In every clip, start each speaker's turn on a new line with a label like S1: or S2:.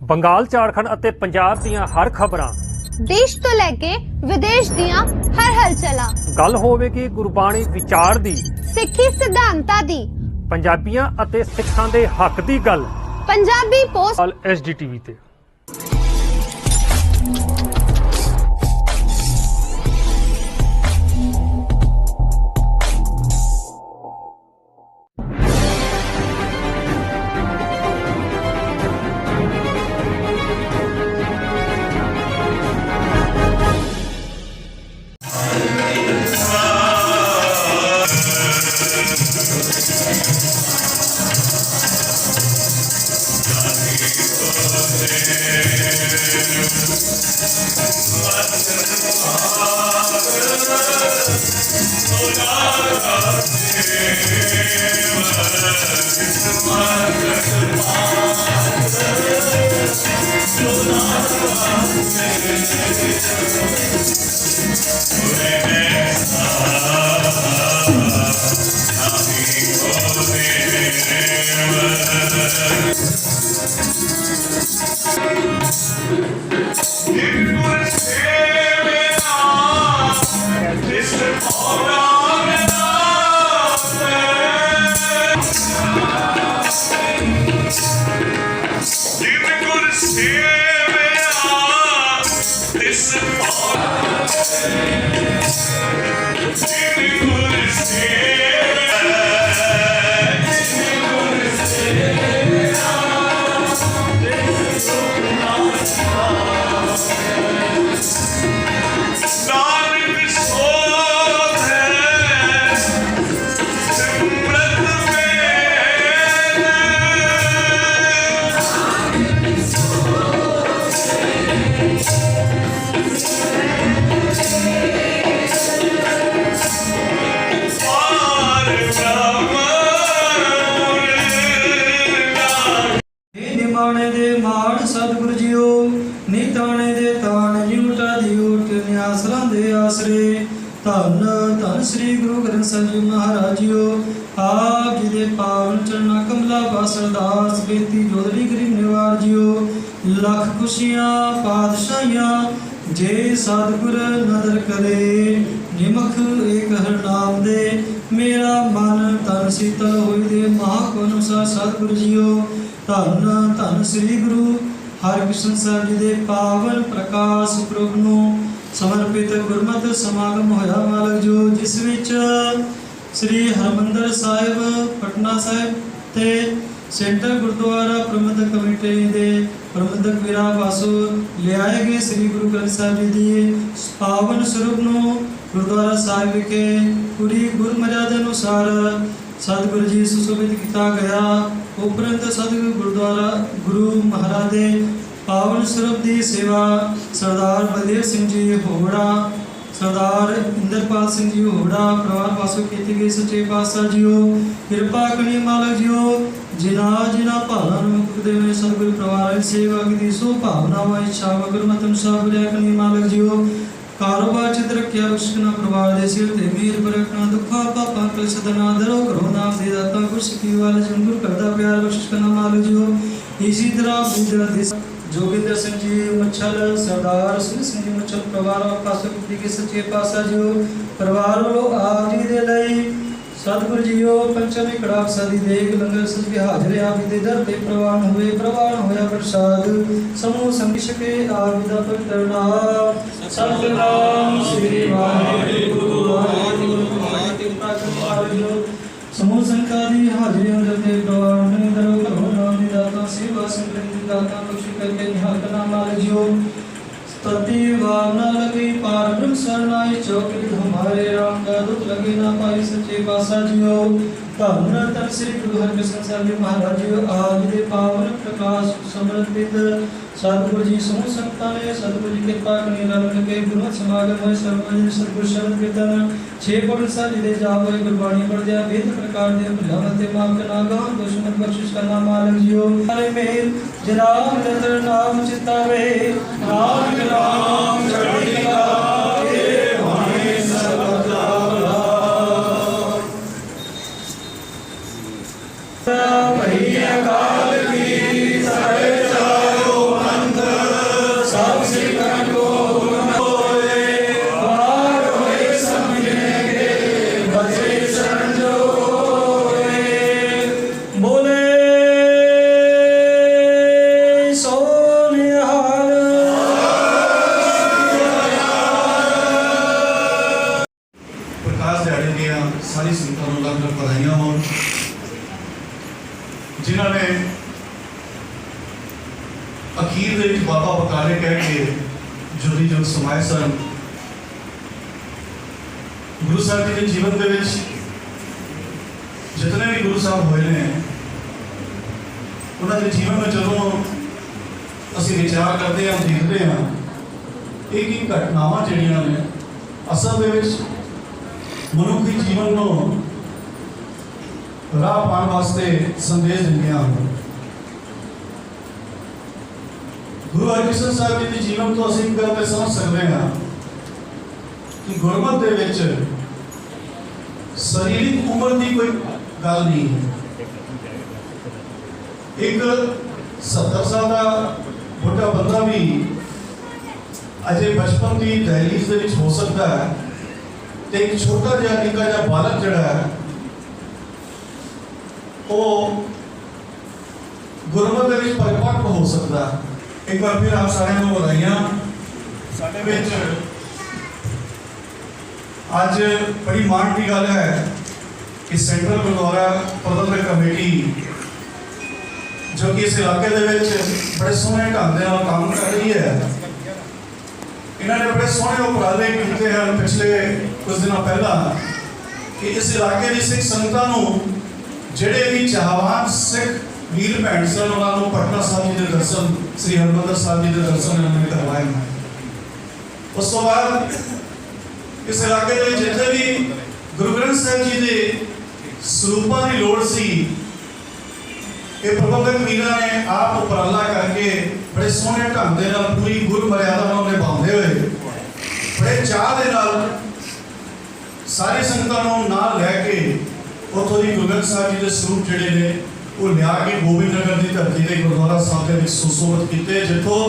S1: ਬੰਗਾਲ ਝਾਰਖੰਡ ਅਤੇ ਪੰਜਾਬ ਦੀਆਂ ਹਰ ਖਬਰਾਂ
S2: देश तो लैके विदेश दियां हर हलचलां
S1: ਗੱਲ ਹੋਵੇਗੀ ਗੁਰਬਾਣੀ ਵਿਚਾਰ ਦੀ
S2: सिक्खी सिद्धांतां दी
S1: ਪੰਜਾਬੀਆਂ ਅਤੇ ਸਿੱਖਾਂ ਦੇ ਹੱਕ ਦੀ ਗੱਲ
S2: पंजाबी पोस्ट
S1: SDTV ਤੇ।
S3: सतगुरु जियो निताने दे तान न्यूटा दियो न्यासरां दे आसरे धन धन श्री गुरु ग्रंथ साहिब जी महाराज जियो आप जी दे पावन चरना कमला पास अरदास बेनती जोदड़ी गरीब निवार जियो लख खुशियां पातशाहियां जे सतगुर नदर करे निमख एक हर नाम दे मेरा मन तन शीतल होई दे महाको अनुसार सतगुरु जियो धन धन श्री गुरु हरकृष्ण साहब जी दे पावन प्रकाश पुरब नूं समर्पित गुरमत समागम होया मालक जो जिस विच श्री हरमंदर साहिब पटना साहिब ते सेंटर गुरुद्वारा प्रबंधक कमेटी दे प्रबंधक वीरा पासों लियाए गए श्री गुरु ग्रंथ साहिब जी दी पावन स्वरूप नूं गुरुद्वारा साहिब विखे पूरी गुर मर्यादा अनुसार सतगुरु जी सुशोभित किया गया। उपरंत सतगुरु गुरुद्वारा गुरु महाराज दे पावन स्वरूप की सेवा सरदार बलदेव सिंह जी होड़ा सरदार इंद्रपाल सिंह जी होड़ा परिवार पासों की गई सच्चे पातशाह जियो कृपा करनी मालक जियो जिना जिना भावना मुक्ति में सतगुरु परिवार की सेवा की सो भावना व इच्छा गुरमत अनुसार बुलाया करनी मालक जियो कारोबार चित रखिया बख्शना प्रवाह दे सिर ते मीर बरकना दुखा पापा कल सदना दरो करो नाम दे दाता गुरु सिकी वाले जंगुर करदा प्यार बख्श करना मालक जियो इसी तरह गुजरा देश जोगिंदर सिंह जी मच्छल सरदार सिंह जी मच्छल परिवार पासों की सच्चे पातशाह जियो परिवार वालों आप जी दे लई सतगुरु जियो पंचमी कड़ाक सादी देख लंगर सज के हाजरे आप दे दर ते प्रवान होया प्रसाद समूह संग सके आप विदा पवित्र नाम सतनाम श्री वाहिगुरु वाहिगुरु समूह संकादी हाजरे अंदर ते प्रवान दरो करो नाम दाता सेवा संग्रह दाता बख्श करके निहाल करना माल जियो तति भावना लगी पार ब्रह्म शरणाई चौकित हमारे राम का दूत लगे ना पाई सच्चे पातशाह जियो धन धन श्री गुरु हरकृष्ण साहब जी महाराज जियो आज दे पावन प्रकाश समर्पित सतगुरु जी समूह संगतां ने सतगुरु जी कृपा करनी रल के गुरु समागम में सर्वजन सतगुरु शरण कीर्तन छे पढ़ साहब जी दे जावे गुरबाणी पढ़ दिया वेद प्रकार दे भलावते माफ करना गान दुश्मन बख्शिश करना मालक जियो हरे मेल जनाब निरंतर नाम चितावे नाम नाम चढ़ी का के वाणी सर्वदा भैया काल की सहे चारो
S4: प्रकाश दिहाड़े दियां सारी संगतां नूं लख लख बधाइयां होण जिन्होंने अखीर दे विच बाबा बकाले कह के जुदी जुग समाए सन। गुरु साहब जी के जीवन दे विच जितने भी गुरु साहब होए ने उन्होंने जीवन में जदों असीं विचार करते हैं देखते हैं एक घटनावां जिहड़ियां ने असल दे विच मनुखी जीवन नूं राह पाउण वास्ते संदेश दिंदियां हैं। गुरु हरकृष्ण साहब जी के जीवन तो असीं गल ते समझ सकते हैं कि गुरमत दे विच शरीरिक उम्र की कोई गल नहीं है। एक 70 साल का बुढ़ा बंदा भी अजे बचपन की दहलीज दे विच हो सकता है तो एक छोटा जिहा निक्का जिहा बालक जिहड़ा है वो गुरमत दे विच परिपक्व हो सकता है। एक बार फिर आप सारे को बधाइयां। साडे विच आज बड़ी माण की गल है कि सेंट्रल गुरुद्वारा प्रबंधक कमेटी जो कि इस इलाके दे विच बड़े सोहने ढंग दे नाल काम कर रही है, इन्होंने बड़े सोहने उपराले किए हैं पिछले कुछ दिन पहला कि इस इलाके की सिख संगतां नूं जिहड़े भी चाहवान सिख वीर भैण सन उन्होंने पटना साहिब जी के दर्शन श्री हरमंदर साहिब जी के दर्शन इन्होंने करवाए हैं। उस तो बाद इस इलाके में जितने भी गुरु ग्रंथ साहिब जी के स्वरूपों की लोड़ सी ये प्रबंधक वीरां ने आप उपराला करके बड़े सोहने ढंग दे नाल पूरी गुरु मर्यादा नाल निभाउंदे होए बड़े चाह दे नाल सारी संगतां नूं नाल लैके उत्थों दी गुरु ग्रंथ साहिब जी के स्वरूप जिहड़े ने वो लिया के गोबिंद नगर की धरती के गुरुद्वारा साहिब के सुशोभित किए, जिथों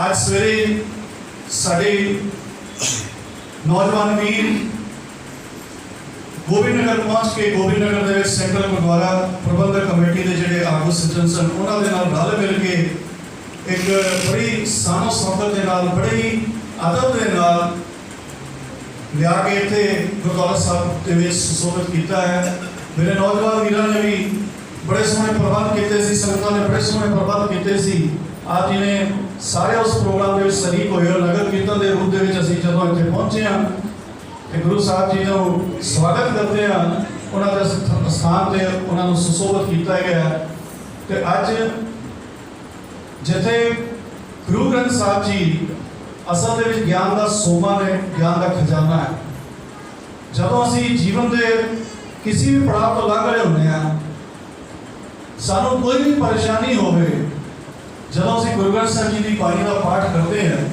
S4: आज सवेरे साडे नौजवान वीर गोबिंद नगर पहुंच के गोबिंद नगर के सेंट्रल गुरुद्वारा प्रबंधक कमेटी के जोड़े आगू सज्जन सन उन्होंने रल मिल के एक बड़ी सानो शौकत के नाल बड़े ही अदब के नाल लिया के इत्थे गुरुद्वारा साहब के सुशोभित किया है। मेरे नौजवान वीरां ने भी बड़े सोहने प्रबंध किए सी, संगतां ने बड़े सोहने प्रबंध किए सी। आप जिन्हें सारे उस प्रोग्राम में शरीक होए और नगर कीर्तन के रूप में असीं जदों इत्थे पहुंचे हाँ तो गुरु साहब जी को स्वागत करते हैं उन्होंने स्थान से उन्होंने सुशोभित किया गया। तो अज जिथे गुरु ग्रंथ साहब जी असल दे विच ज्ञान का सोमा ने ज्ञान का खजाना है। जदों असीं जीवन के किसी भी पड़ाव तो लंघ रहे होंगे हैं सानू कोई भी परेशानी होवे जदों असीं गुरु ग्रंथ साहब जी की बाणी का पाठ करते हैं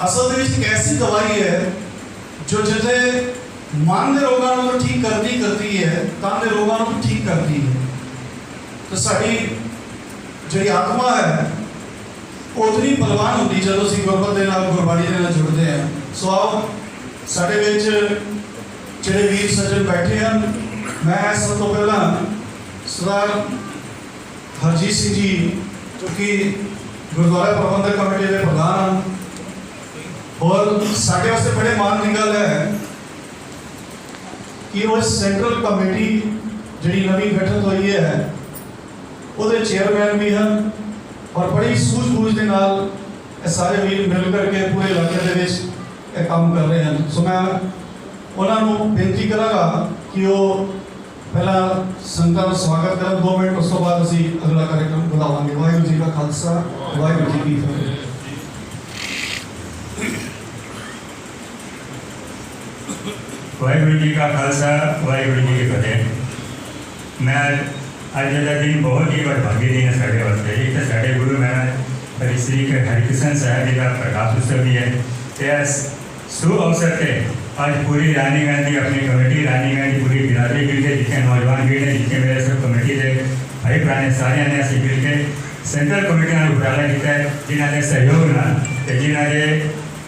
S4: असल दे विच एक ऐसी दवाई है जो जिथे मन के रोगों को तो ठीक करती है तन के रोगों को ठीक करती है। तो साड़ी जी आत्मा है उतनी बलवान होती जो असीं गुरबत के नाल गुरबाणी के नाल जुड़ते हैं। सो आओ साडे विच जिहड़े वीर सज्जन बैठे हैं मैं सब तो पहला सरदार हरजीत सिंह जी जो कि गुरुद्वारा प्रबंधक कमेटी के प्रधान और साढ़े वास्ते बड़े मान की गल है कि वो सेंट्रल कमेटी जी नवी गठित हुई है वो चेयरमैन भी हैं और बड़ी सूझबूझ के नाल सारे वीर मिल करके पूरे इलाके के काम कर रहे हैं। सो मैं उन्होंने बेनती कराँगा कि वो पहला संगतां का स्वागत करें 2 मिनट, उस तो बाद असीं अगला कार्यक्रम बुलावांगे। वाहिगुरू जी का खालसा वाहिगुरू जी की फतेह।
S5: वाहिगुरू जी का खालसा वाहिगुरू जी की फतेह। मैं अज का दिन बहुत ही वडभागी दिन है साढ़े वास्ते। एक तो साढ़े गुरु महाराज श्री हरकृष्ण साहब जी का प्रकाश उत्सव भी है। शुभ अवसर से आज पूरी रानीगंज की अपनी कमेटी रानीगंज की पूरी बिरादरी मिल के जितने नौजवान भी ने जितने मेरे सब कमेटी के भाई पुराने सारे ने असीं मिल के सेंट्रल कमेटी ने उपराला किया है जिन्होंने सहयोग ना जिन्होंने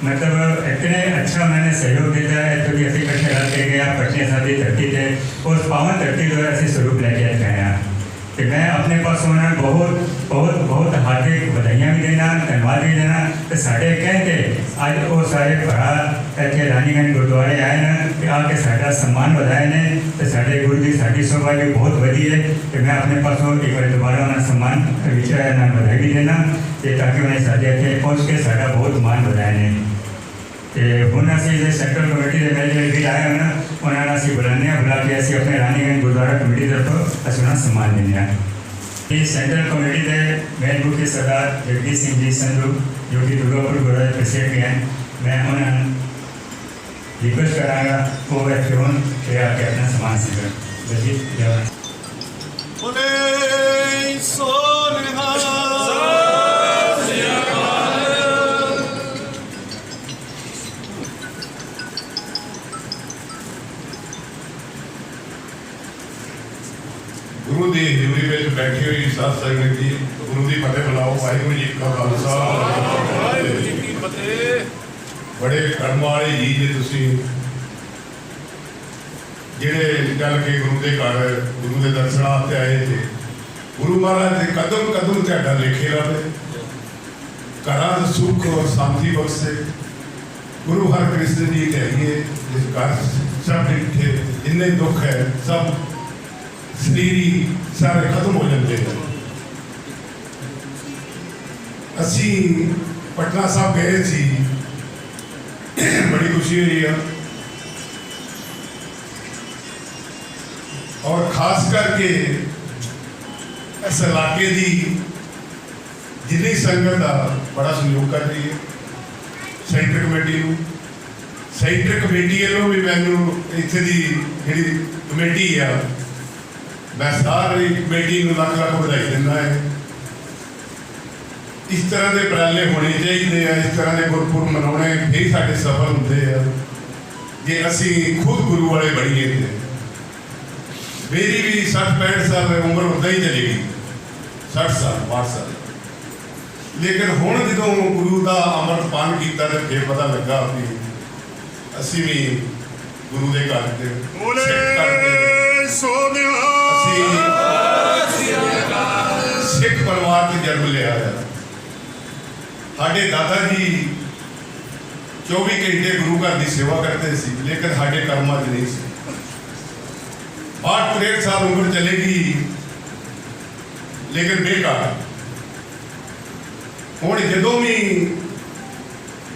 S5: मतलब इतने अच्छा उन्होंने सहयोग दिया है तो असीं इकट्ठे रल के गए पटने साहब की धरती से उस पावन धरती द्वारा असीं स्वरूप लैके आए हैं। तो मैं अपने पास उन्होंने बहुत बहुत बहुत हार्दिक बधाइयाँ भी देना, धन्यवाद भी देना। तो साढ़े कहते अज वो सारे भरा इतने रानीगंज गुरुद्वारे आए हैं कि आके साडा सम्मान बढ़ाए ने। तो साढ़े गुरु जी साड़ी शोभा भी बहुत वधी है कि मैं अपने पासों एक बार दोबारा उन्हें सम्मान बधाई भी देना ताकि उन्हें साढ़े इतने पहुँच के साडा बहुत मान बढ़ाए ने। तो ਹੁਣ ਅਸੀਂ ਜੇ ਸੈਂਟਰਲ ਕਮੇਟੀ ਦੇ ਮੈਂਬਰ ਵੀ ਆਏ ਹਨ ਉਹਨਾਂ ਨੂੰ ਅਸੀਂ ਬੁਲਾਉਂਦੇ ਹਾਂ, ਬੁਲਾ ਕੇ ਅਸੀਂ ਆਪਣੇ ਰਾਨੀਗੰਜ ਗੁਰਦੁਆਰਾ ਕਮੇਟੀ ਤਰਫੋਂ ਅਸੀਂ ਉਹਨਾਂ ਨੂੰ ਸਨਮਾਨ ਦਿੰਦੇ ਹਾਂ। ਇਹ ਸੈਂਟਰਲ ਕਮੇਟੀ ਦੇ ਮੇਨ ਮੁਖੀ ਸਰਦਾਰ ਜਗਦੀਸ਼ ਸਿੰਘ ਜੀ ਸੰਧੂ ਜੋ ਕਿ ਦੁਰਗਾਪੁਰ ਗੁਰਦੁਆਰੇ ਪ੍ਰੈਸੀਡੈਂਟ ਵੀ ਹਨ, ਮੈਂ ਉਹਨਾਂ ਨੂੰ ਰਿਕੁਐਸਟ ਕਰਾਂਗਾ ਉਹ ਇੱਥੇ ਹੋਣ ਤੇ ਆ ਕੇ ਆਪਣਾ ਸਨਮਾਨ ਸਿੱਖਣ। ਜਗਦੀਸ਼ ਜੈ
S4: ਬੋਲੇ ਸੋਨਿਹਾ गुरु की हजूरी में बैठी हुई साध संगत जी, गुरु की फतेह बुलाओ। वाहिगुरू जी का खालसा वाहिगुरू जी की फतेह। बड़े कर्म वाले जी जे तुसी जिहड़े चल के गुरु के घर गुरु के दर्शना ते आए थे। गुरु महाराज के कदम कदम तुहाडा लेखे लावे, घरां सुख और शांति बख्शे। गुरु हरकृष्ण जी कहिए जिस घर सब डिठे जिन्ने दुख है सब शरीरी सारे खत्म हो जाते हैं। असी पटना साहब गए सी, बड़ी खुशी हुई है और खास करके इस इलाके की जिन्नी संगत का बड़ा सहयोग कर रही है। सेंटर कमेटी को सेंटर कमेटी वालों भी मैनू इत्थे दी जिहड़ी कमेटी आ मैं सारी कमेटी को लख लख बधाई दिना है। इस तरह के उपराले होने चाहिए, इस तरह के गुरपुरब मनाने फिर साडे सफल होंगे हैं जे असी खुद गुरु वाले बनीए। मेरी भी 60-65 साल उम्र उदा ही चलेगी, 60 साल 62 साल, लेकिन हुण जो गुरु का अमृत पान किया तो फिर पता लगा कि असी भी गुरु के घर सिख परिवार से जन्म लिया है। साढ़े दादा जी 24 घंटे गुरु घर की सेवा करते सी, लेकिन साढ़े कर्मां च नहीं सी। 62-63 साल उम्र चलेगी लेकिन बेकार। हुण जदों भी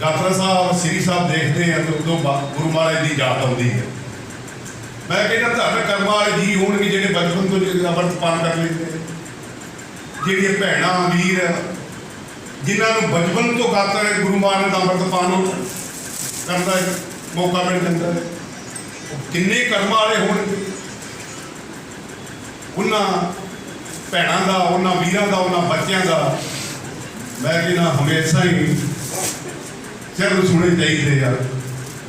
S4: गात्रा साहब श्री साहब देखते हैं तो उदों गुरु महाराज की याद आती है। मैं कहना धन कर्म वाले जी होणगे जिहड़े बचपन तो अमृत पान कर लेते हैं, जिहड़ियां भैणां वीर जिन्होंने बचपन तो गात्रा गुरु महाराज का अमृत पान करता है मौका मिल जाता है, किन्ने कर्म वाले होणगे उन्हां भैणां दा, उन्हां वीरां दा, उन्हां बच्चों का। मैं कहना हमेशा ही चरण सुने चाहिए यार,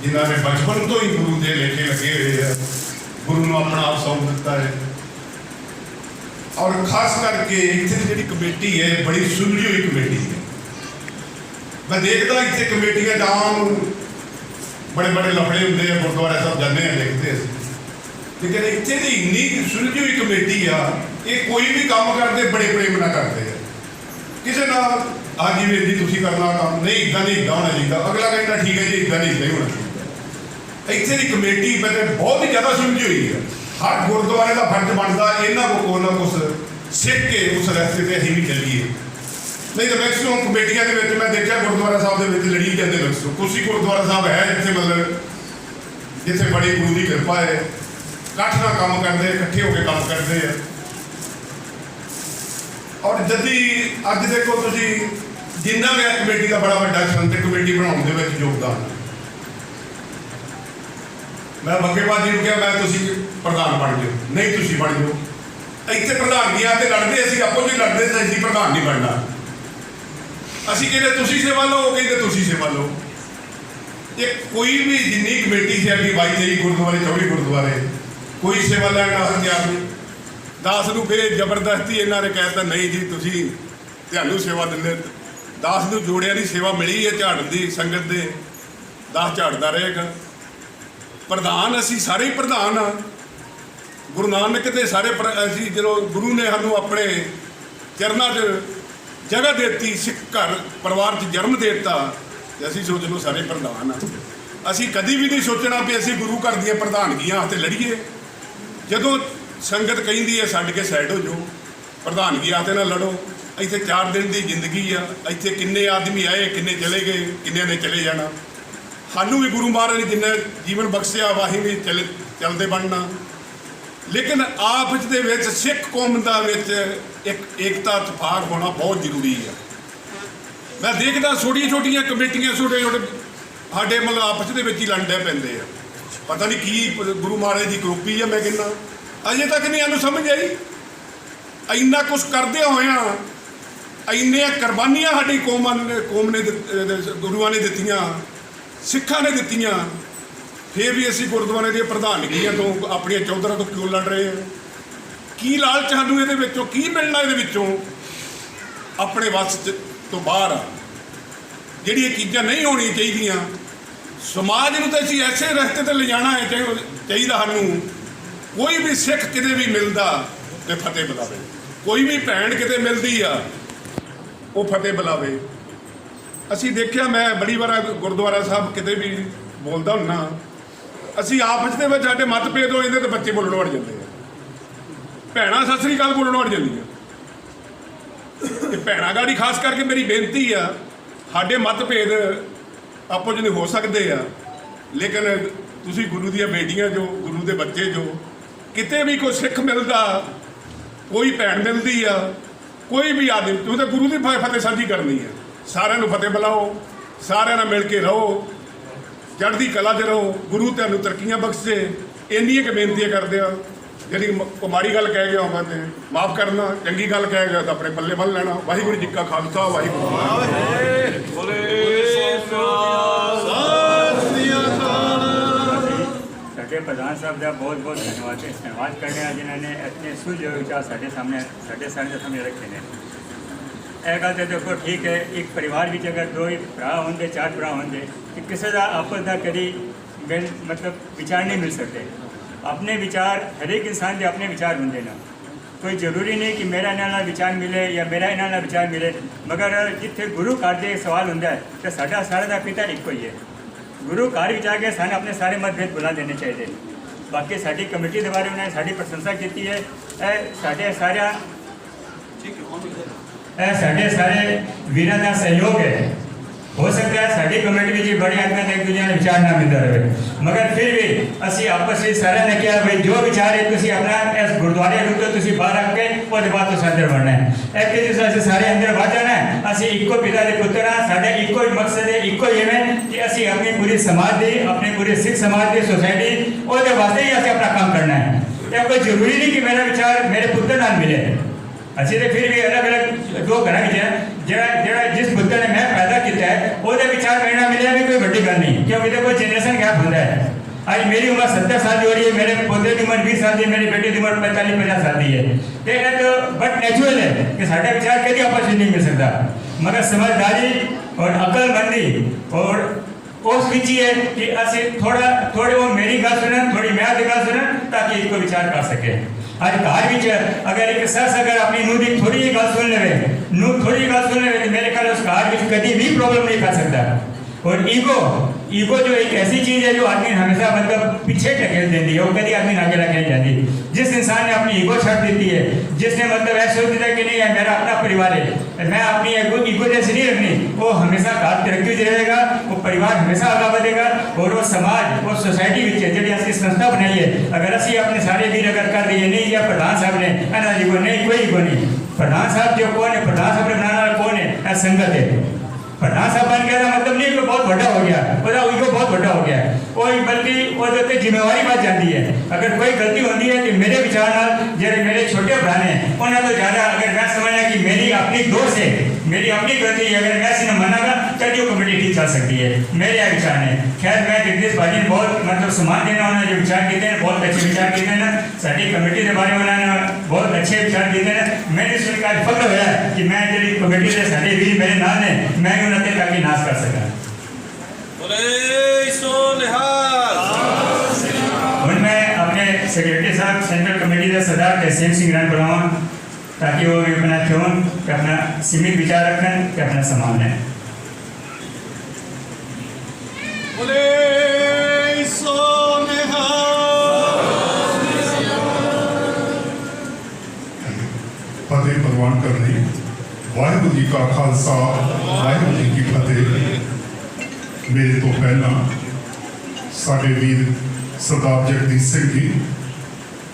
S4: जिन्होंने बचपन तो ही गुरु के लेखे लगे हुए हैं, गुरु ने अपना आप सौंप दिता है। और खास करके इतने जी कमेटी है बड़ी सुलझी हुई कमेटी है। मैं देखता इतने कमेटियां जाम बड़े बड़े लफड़े होंगे हैं, गुरुद्वारे सब जाने हैं देखते हैं, लेकिन इतने की इन्नी सुलझी हुई कमेटी आ, ये कोई भी काम करते बड़े प्रेम ना करते हैं। किसी ना आज जिवें जी तुसीं करना काम नहीं इदा नहीं इदा होना चाहिए, अगला कहना ठीक है जी इदा नहीं इदा ही होना चाहिए। इतने की कमेटी मैंने बहुत ही ज़्यादा सुलझी हुई है। हर गुरुद्वारे का फर्ज बनता इन्हों को कुछ ना कुछ सीख के उस रस्ते से असीं भी चलीए। नहीं तो मैक्सीमम कमेटियां दे विच मैं देखा गुरुद्वारा साहब के लड़ी जाते मैक्सीमम कुछ ही गुरुद्वारा साहब है जिथे मतलब जिथे बड़ी गुरु की कृपा है, इकट्ठ नाल काम करते इकट्ठे होकर काम करते हैं। और जदी अज देखो तुसीं जिन्ना भी कमेटी का बड़ा वड्डा संत कमेटी बनाने दे विच योगदान, मैं बग्गेबाजी जी कहा मैं तुसीं प्रधान बन जाओ, नहीं तुसीं बन जाओ। इतने प्रधानगियां ते लड़ते असीं आपस में लड़ते थे, असीं प्रधान नहीं बनना। असीं कहते तुसीं सेवा लो, कहते तुसीं सेवा लो। ये कोई भी जिन्नी कमेटी से अभी 22-23 गुरुद्वारे 24 गुरुद्वारे कोई सेवा लैण का तैयार नहीं। दास नूं फिर जबरदस्ती इन्होंने कहता नहीं जी तुसीं तुहानूं सेवा दिंदे। दास नूं जोड़ियां दी सेवा मिली है झाड़न दी संगत दे, दास झाड़दा रहेगा। प्रधान असीं सारे ही प्रधान हाँ, गुरु नानक के सारे असीं जो गुरु ने सानूं अपने
S6: ਚਰਨਾਂ 'ਚ ਜਗ੍ਹਾ ਦੇਤੀ, ਸਿੱਖ ਘਰ ਪਰਿਵਾਰ 'ਚ ਜਨਮ ਦੇ ਦਿੱਤਾ, ਤੇ ਅਸੀਂ ਸੋਚ ਲਓ ਸਾਰੇ ਪ੍ਰਧਾਨ ਆ। ਅਸੀਂ ਕਦੀ ਵੀ ਨਹੀਂ ਸੋਚਣਾ ਵੀ ਅਸੀਂ ਗੁਰੂ ਘਰ ਦੀਆਂ ਪ੍ਰਧਾਨਗੀਆਂ ਵਾਸਤੇ ਲੜੀਏ। ਜਦੋਂ ਸੰਗਤ ਕਹਿੰਦੀ ਹੈ ਛੱਡ ਕੇ ਸਾਈਡ ਹੋ ਜਾਓ, ਪ੍ਰਧਾਨਗੀ ਵਾਸਤੇ ਨਾ ਲੜੋ। ਇੱਥੇ 4 ਦਿਨ ਦੀ ਜ਼ਿੰਦਗੀ ਆ, ਇੱਥੇ ਕਿੰਨੇ ਆਦਮੀ ਆਏ, ਕਿੰਨੇ ਚਲੇ ਗਏ, ਕਿੰਨਿਆਂ ਨੇ ਚਲੇ ਜਾਣਾ। ਸਾਨੂੰ ਵੀ ਗੁਰੂ ਮਹਾਰਾਜ ਨੇ ਜਿੰਨਾ ਜੀਵਨ ਬਖਸ਼ਿਆ ਵਾ, ਅਸੀਂ ਵੀ ਚੱਲਦੇ ਬਣਨਾ। ਲੇਕਿਨ ਆਪਸ ਦੇ ਵਿੱਚ ਸਿੱਖ ਕੌਮ ਦਾ ਵਿੱਚ ਇੱਕ ਏਕਤਾ ਇਤਫਾਕ ਹੋਣਾ ਬਹੁਤ ਜ਼ਰੂਰੀ ਆ। ਮੈਂ ਦੇਖਦਾ ਛੋਟੀਆਂ ਕਮੇਟੀਆਂ ਛੋਟੇ ਸਾਡੇ ਮਤਲਬ ਆਪਸ ਦੇ ਵਿੱਚ ਹੀ ਲੜਦੇ ਪੈਂਦੇ ਆ। ਪਤਾ ਨਹੀਂ ਕੀ ਗੁਰੂ ਮਹਾਰਾਜ ਦੀ ਕਰੋਪੀ ਆ। ਮੈਂ ਕਹਿੰਦਾ ਅਜੇ ਤੱਕ ਨਹੀਂ ਸਾਨੂੰ ਸਮਝ ਆਈ। ਇੰਨਾ ਕੁਛ ਕਰਦੇ ਹੋਇਆਂ, ਇੰਨੀਆਂ ਕੁਰਬਾਨੀਆਂ ਸਾਡੀ ਕੌਮ ਨੇ ਗੁਰੂਆਂ ਨੇ ਦਿੱਤੀਆਂ, ਸਿੱਖਾਂ ਨੇ ਦਿੱਤੀਆਂ, ਫਿਰ ਵੀ ਅਸੀਂ ਗੁਰਦੁਆਰੇ ਦੀਆਂ ਪ੍ਰਧਾਨਗੀਆਂ ਤੋਂ, ਆਪਣੀਆਂ ਚੌਧਰਾਂ ਤੋਂ ਕਿਉਂ ਲੜ ਰਹੇ ਹਾਂ? ਕੀ ਲਾਲਚ ਸਾਨੂੰ ਇਹਦੇ ਵਿੱਚੋਂ ਕੀ ਮਿਲਣਾ? ਇਹਦੇ ਵਿੱਚੋਂ ਆਪਣੇ ਵੱਸ ਤੋਂ ਬਾਹਰ ਆ। ਜਿਹੜੀ ਇਹ ਚੀਜ਼ਾਂ ਨਹੀਂ ਹੋਣੀਆਂ ਚਾਹੀਦੀਆਂ। ਸਮਾਜ ਨੂੰ ਤਾਂ ਅਸੀਂ ਐਸੇ ਰਸਤੇ 'ਤੇ ਲਿਜਾਣਾ ਹੈ ਚਾਹੀਦਾ ਸਾਨੂੰ। ਕੋਈ ਵੀ ਸਿੱਖ ਕਿਤੇ ਵੀ ਮਿਲਦਾ ਤੇ ਫਤਿਹ ਬੁਲਾਵੇ, ਕੋਈ ਵੀ ਭੈਣ ਕਿਤੇ ਮਿਲਦੀ ਆ ਉਹ ਫਤਿਹ ਬੁਲਾਵੇ। ਅਸੀਂ ਦੇਖਿਆ, ਮੈਂ ਬੜੀ ਵਾਰ ਗੁਰਦੁਆਰਾ ਸਾਹਿਬ ਕਿਤੇ ਵੀ ਬੋਲਦਾ ਹੁੰਨਾ, ਅਸੀਂ ਆਪਸ ਦੇ ਵਿੱਚ ਸਾਡੇ ਮਤਭੇਦ ਹੋ ਜਾਂਦੇ ਤੇ ਬੱਚੇ ਬੋਲਣ ਵੜ ਜਾਂਦੇ ਆ, ਭੈਣਾਂ ਸਤਿ ਸ੍ਰੀ ਅਕਾਲ ਬੋਲਣ ਵੜ ਜਾਂਦੀਆਂ। ਤੇ ਭੈਣਾਂ ਗਾੜੀ ਖਾਸ ਕਰਕੇ ਮੇਰੀ ਬੇਨਤੀ ਆ, ਸਾਡੇ ਮਤਭੇਦ ਆਪੋ ਜਿਹੇ ਹੋ ਸਕਦੇ ਆ, ਲੇਕਿਨ ਤੁਸੀਂ ਗੁਰੂ ਦੀਆਂ ਬੇਟੀਆਂ ਜੋ, ਗੁਰੂ ਦੇ ਬੱਚੇ ਜੋ, ਕਿਤੇ ਵੀ ਕੋਈ ਸਿੱਖ ਮਿਲਦਾ, ਕੋਈ ਭੈਣ ਮਿਲਦੀ ਆ, ਕੋਈ ਵੀ ਆਦਮੀ, ਤੁਸੀਂ ਤਾਂ ਗੁਰੂ ਦੀ ਫਤਿਹ ਸਾਂਝੀ ਕਰਨੀ ਹੈ। ਸਾਰਿਆਂ ਨੂੰ ਫਤਿਹ ਬੁਲਾਓ, ਸਾਰਿਆਂ ਨਾਲ ਮਿਲ ਕੇ ਰਹੋ, ਚੜ੍ਹਦੀ ਕਲਾ 'ਚ ਰਹੋ, ਗੁਰੂ ਤੁਹਾਨੂੰ ਤਰੱਕੀਆਂ ਬਖਸ਼ੇ। ਇੰਨੀਆਂ ਕੁ ਬੇਨਤੀਆਂ ਕਰਦੇ ਆ। ਜਿਹੜੀ ਮਾੜੀ ਗੱਲ ਕਹਿ ਗਿਆ ਹੋਵੇ ਤੇ ਮਾਫ ਕਰਨਾ, ਚੰਗੀ ਗੱਲ ਕਹਿ ਗਿਆ ਤਾਂ ਆਪਣੇ ਪੱਲੇ ਬੰਨ੍ਹ ਲੈਣਾ। ਵਾਹਿਗੁਰੂ ਜੀ ਕਾ ਖਾਲਸਾ, ਵਾਹਿਗੁਰੂ ਜੀ ਕੀ
S5: ਸਾਡੇ ਪ੍ਰਧਾਨ ਸਾਹਿਬ ਦਾ ਬਹੁਤ ਬਹੁਤ ਧੰਨਵਾਦ ਕਰਦੇ ਹਾਂ, ਜਿਨ੍ਹਾਂ ਨੇ ਇਤਨੇ ਸੁਲਝੇ ਵਿਚਾਰ ਸਾਡੇ ਸਾਹਮਣੇ ਰੱਖੇ ਨੇ। ਇਹ ਗੱਲ ਤਾਂ ਦੇਖੋ ਠੀਕ ਹੈ, ਇੱਕ ਪਰਿਵਾਰ ਵਿੱਚ ਅਗਰ 2 ਭਰਾ ਹੁੰਦੇ, 4 ਭਰਾ ਹੁੰਦੇ, ਤੇ ਕਿਸੇ ਦਾ ਆਪਸ ਦਾ ਕਦੀ ਮਤਲਬ ਵਿਚਾਰ ਨਹੀਂ ਮਿਲ ਸਕਦੇ। ਆਪਣੇ ਵਿਚਾਰ, ਹਰੇਕ ਇਨਸਾਨ ਦੇ ਆਪਣੇ ਵਿਚਾਰ ਹੁੰਦੇ ਨਾ। ਕੋਈ ਜ਼ਰੂਰੀ ਨਹੀਂ ਕਿ ਮੇਰਾ ਇਹਨਾਂ ਨਾਲ ਵਿਚਾਰ ਮਿਲੇ ਜਾਂ ਮੇਰਾ ਇਹਨਾਂ ਨਾਲ ਵਿਚਾਰ ਮਿਲੇ, ਮਗਰ ਜਿੱਥੇ ਗੁਰੂ ਘਰ ਦੇ ਸਵਾਲ ਹੁੰਦਾ ਹੈ ਤਾਂ ਸਾਡਾ ਸਾਰਿਆਂ ਦਾ ਪਿਤਾ ਇੱਕੋ ਹੀ ਹੈ। ਗੁਰੂ ਘਰ ਵਿੱਚ ਆ ਕੇ ਸਾਨੂੰ ਆਪਣੇ ਸਾਰੇ ਮਤਭੇਦ ਭੁਲਾ ਦੇਣੇ ਚਾਹੀਦੇ। ਬਾਕੀ ਸਾਡੀ ਕਮੇਟੀ ਦੇ ਬਾਰੇ ਉਹਨਾਂ ਨੇ ਸਾਡੀ ਪ੍ਰਸ਼ੰਸਾ ਕੀਤੀ ਹੈ। ਇਹ ਸਾਡੇ ਸਾਰੇ ਵੀਰਾਂ ਦਾ ਸਹਿਯੋਗ ਹੈ। ਹੋ ਸਕਦਾ ਹੈ ਸਾਡੀ ਕਮੇਟੀ ਵਿੱਚ ਬੜੇ ਆਦਮੀਆਂ ਦਾ ਇੱਕ ਦੂਜੇ ਨਾਲ ਵਿਚਾਰ ਨਾ ਮਿਲਦਾ ਰਹੇ, ਮਗਰ ਫਿਰ ਵੀ ਅਸੀਂ ਆਪਸ ਵਿੱਚ ਸਾਰਿਆਂ ਨੇ ਕਿਹਾ ਬਈ ਜੋ ਵਿਚਾਰ ਹੈ ਤੁਸੀਂ ਆਪਣਾ ਇਸ ਗੁਰਦੁਆਰੇ ਨੂੰ ਤੁਸੀਂ ਬਾਹਰ ਰੱਖ ਕੇ ਉਹਦੇ ਬਾਅਦ ਤੁਸੀਂ ਅੰਦਰ ਵੜਨਾ ਹੈ। ਇੱਕ ਜਿਸ ਅਸੀਂ ਸਾਰੇ ਅੰਦਰ ਵੜ ਜਾਣਾ ਹੈ। ਅਸੀਂ ਇੱਕੋ ਪਿਤਾ ਦੇ ਪੁੱਤਰ ਹਾਂ, ਸਾਡਾ ਇੱਕੋ ਹੀ ਮਕਸਦ ਹੈ, ਇੱਕੋ ਹੀ ਹੈ ਕਿ ਅਸੀਂ ਆਪਣੀ ਪੂਰੀ ਸਮਾਜ ਦੀ, ਆਪਣੀ ਪੂਰੀ ਸਿੱਖ ਸਮਾਜ ਦੀ, ਸੋਸਾਇਟੀ, ਉਹਦੇ ਵਾਸਤੇ ਹੀ ਅਸੀਂ ਆਪਣਾ ਕੰਮ ਕਰਨਾ ਹੈ। ਇਹ ਕੋਈ ਜ਼ਰੂਰੀ ਨਹੀਂ ਕਿ ਮੇਰਾ ਵਿਚਾਰ ਮੇਰੇ ਪੁੱਤਰ ਨਾਲ ਮਿਲੇ। ਅਸੀਂ ਤਾਂ ਫਿਰ ਵੀ ਅਲੱਗ-ਅਲੱਗ 2 ਘਰਾਂ ਵਿੱਚ ਜਿਹੜਾ ਜਿਸ ਪੁੱਤਰ ਨੇ ਮੈਂ ਪੈਦਾ ਕੀਤਾ ਹੈ ਉਹਦੇ ਵਿਚਾਰ ਮੇਰੇ ਨਾਲ ਮਿਲਿਆ ਵੀ ਕੋਈ ਵੱਡੀ ਗੱਲ ਨਹੀਂ, ਕਿਉਂਕਿ ਦੇਖੋ ਜਨਰੇਸ਼ਨ ਗੈਪ ਹੁੰਦਾ ਹੈ। ਅੱਜ ਮੇਰੀ ਉਮਰ 70 ਸਾਲ ਦੀ ਹੋ ਰਹੀ है, मेरे पोते की उम्र 20 साल की, मेरी बेटी की उम्र 45-50 साल की है। तो यह तो बट नेचुरल है कि साढ़ा विचार कभी आपस में नहीं मिल सकता, मगर समझदारी और अकलमंदी और उस बीच ही है कि असि थोड़े वो मेरी गल सुनन, थोड़ी मैं आपकी गल सुनन, ताकि इसको विचार कर सके। आज घर में अगर एक सस अगर अपनी नूह की थोड़ी जी गल सुन ले, नूह थोड़ी गल सुन ले, तो मेरे ख्याल उस घर में कभी भी प्रॉब्लम नहीं कर सकता। और ईगो जो एक ऐसी चीज़ है जो आदमी हमेशा मतलब पीछे ढकेल देती है, वो कभी आदमी आगे लगे जाती। जिस इंसान ने अपनी ईगो छाट देती है, जिसने मतलब ऐसे सोच दिया कि नहीं है मेरा अपना परिवार है, मैं अपनी ईगो जैसे नहीं रखनी, वो हमेशा कार तरक्की से रहेगा, वो परिवार हमेशा आगे बढ़ेगा। और वो समाज, वो सोसाइटी में जी असली संस्था बनाई है, अगर असी अपने सारे वीर अगर कर दिए नहीं या प्रधान साहब ने ना ईगो नहीं, कोई ईगो नहीं। प्रधान साहब जो कौन है, प्रधान साहब ने बनाना कौन है, संगत है। प्रधान साहब बन गया मतलब नहीं कि बहुत बड़ा हो गया, वो ईगो बहुत बड़ा हो गया है, कोई बल्कि वो तो जिम्मेवारी बात जाती है। अगर कोई गलती होती है तो मेरे विचार नाल जो मेरे छोटे भरा ने उन्हें तो ज़्यादा अगर मैं समझना कि मेरी अपनी दोष है, मेरी अपनी गलती है, अगर मैं इसे मनागा तभी वो कमेटी ठीक चल सकती है। मेरे विचार ने खैर मैं जगदीश भाजी ने बहुत मतलब सम्मान देना, उन्होंने जो विचार किए हैं बहुत अच्छे विचार किए हैं। साड़ी कमेटी के बारे में उन्होंने बहुत अच्छे विचार दिए हैं। मैंने सुनकर फख्र होया कि मैं जी कमेटी से सारे भी मेरे नाल ने मैं उन्हें ताकि नाश कर सका। मैं अपने सेक्रेटरी साहब सेंट्रल कमेटी के सरदार तहसीन सिंह रान बुलावा ताकि वो भी अपना चुन कि अपना सीमित विचार रखें कि अपना सम्मान लें।
S6: फतेह प्रवान करनी वाहिगुरू जी का खालसा वाहिगुरू जी की फतेह। मेरे तो पहला साडे वीर सरदार जगदीश सिंह जी